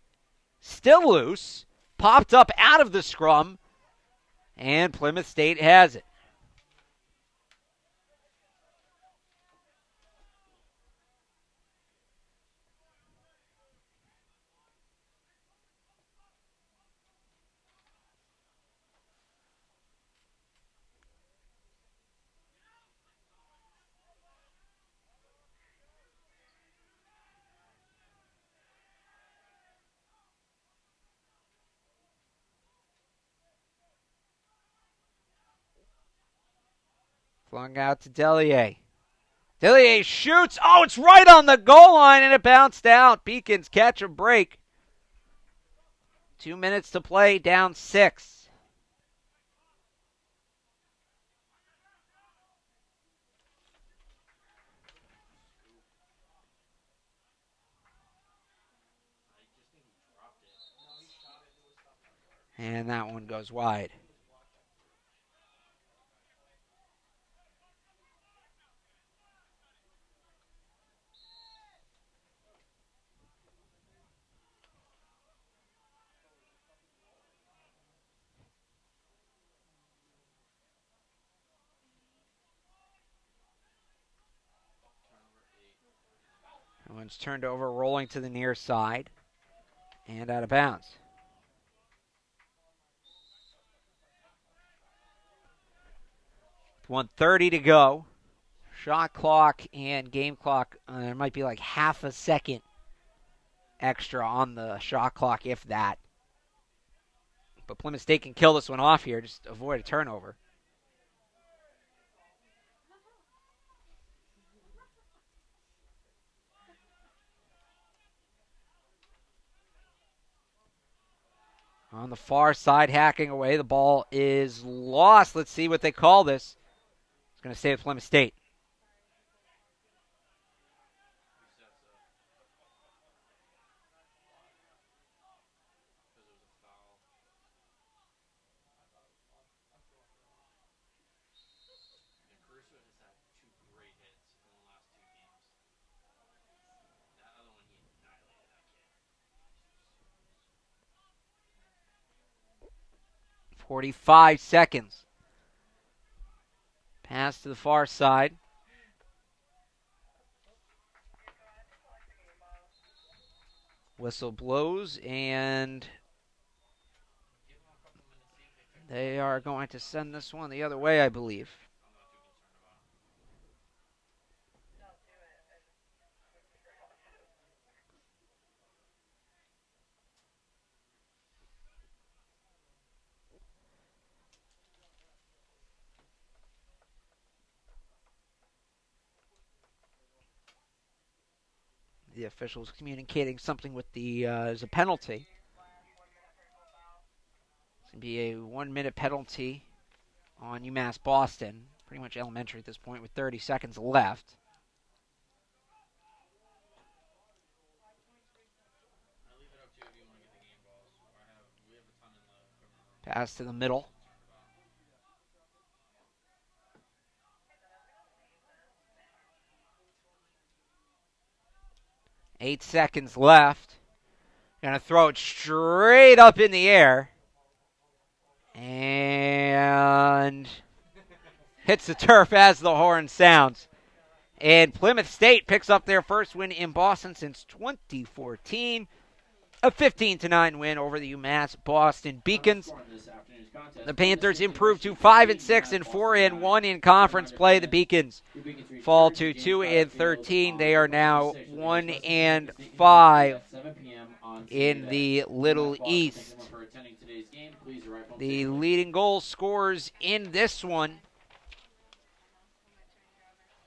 Still loose. Popped up out of the scrum. And Plymouth State has it. Flung out to Delier. Delier shoots. Oh, it's right on the goal line, and it bounced out. Beacons catch a break. 2 minutes to play, down 6. And that one goes wide. That one's turned over, rolling to the near side, and out of bounds. With 1:30 to go. Shot clock and game clock, there might be like half a second extra on the shot clock, if that. But Plymouth State can kill this one off here, just avoid a turnover. On the far side, hacking away. The ball is lost. Let's see what they call this. It's going to stay with Plymouth State. – 45 seconds. Pass to the far side. Whistle blows, and they are going to send this one the other way, I believe. the officials communicating something with the as a penalty. It's going to be a 1-minute penalty on UMass Boston. Pretty much elementary at this point with 30 seconds left. Pass to the middle. Eight seconds left. Gonna throw it straight up in the air. And hits the turf as the horn sounds. And Plymouth State picks up their first win in Boston since 2014. A 15-9 win over the UMass Boston Beacons. The Panthers improved to 5-6 and 4-1 in conference play. The Beacons fall to 2-13. They are now 1-5 in the Little East. The leading goal scorers in this one: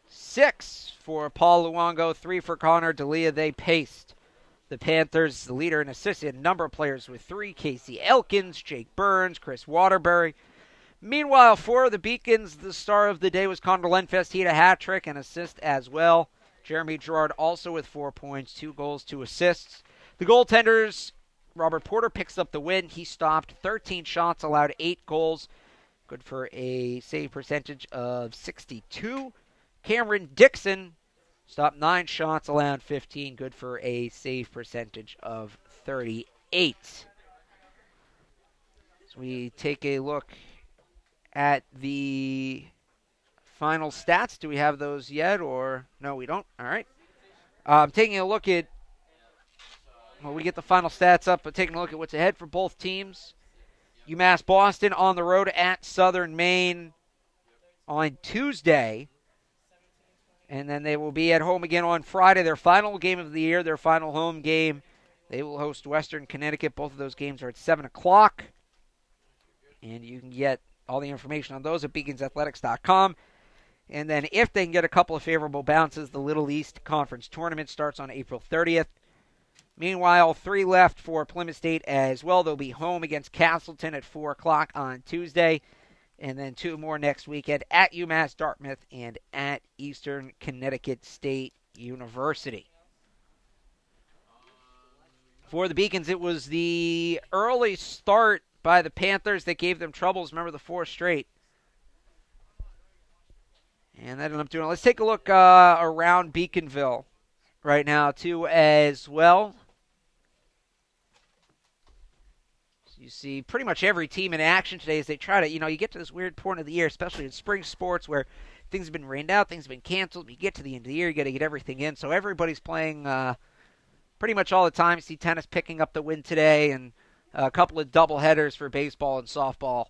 6 for Paul Luongo, 3 for Connor D'Elia. They paced the Panthers. The leader and assisted a number of players with 3: Casey Elkins, Jake Burns, Chris Waterbury. Meanwhile, for the Beacons, the star of the day was Conor Lenfest. He had a hat trick and assist as well. Jeremy Gerard also with 4 points, 2 goals, 2 assists. The goaltenders, Robert Porter picks up the win. He stopped 13 shots, allowed 8 goals. Good for a save percentage of 62. Cameron Dixon stopped 9 shots, allowed 15. Good for a save percentage of 38. So we take a look at the final stats. Do we have those yet, or no, we don't? All right. Taking a look at, well, we get the final stats up, but taking a look at what's ahead for both teams. UMass Boston on the road at Southern Maine on Tuesday. And then they will be at home again on Friday, their final game of the year, their final home game. They will host Western Connecticut. Both of those games are at 7 o'clock. And you can get all the information on those at beaconsathletics.com. And then if they can get a couple of favorable bounces, the Little East Conference Tournament starts on April 30th. Meanwhile, 3 left for Plymouth State as well. They'll be home against Castleton at 4 o'clock on Tuesday. And then 2 more next weekend at UMass Dartmouth and at Eastern Connecticut State University. For the Beacons, it was the early start by the Panthers that gave them troubles. Remember, the 4 straight. And that ended up doing it. Let's take a look around Beaconville right now, too, as well. You see pretty much every team in action today as they try to, you get to this weird point of the year, especially in spring sports where things have been rained out, things have been canceled. You get to the end of the year, you got to get everything in. So everybody's playing pretty much all the time. You see tennis picking up the win today, and a couple of doubleheaders for baseball and softball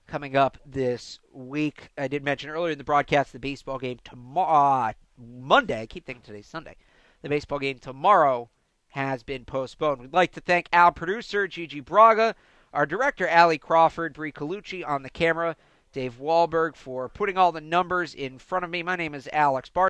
coming up this week. I did mention earlier in the broadcast the baseball game tomorrow, Monday. I keep thinking today's Sunday. The baseball game tomorrow has been postponed. We'd like to thank our producer, Gigi Braga, our director, Allie Crawford, Brie Colucci on the camera, Dave Wahlberg for putting all the numbers in front of me. My name is Alex Bart.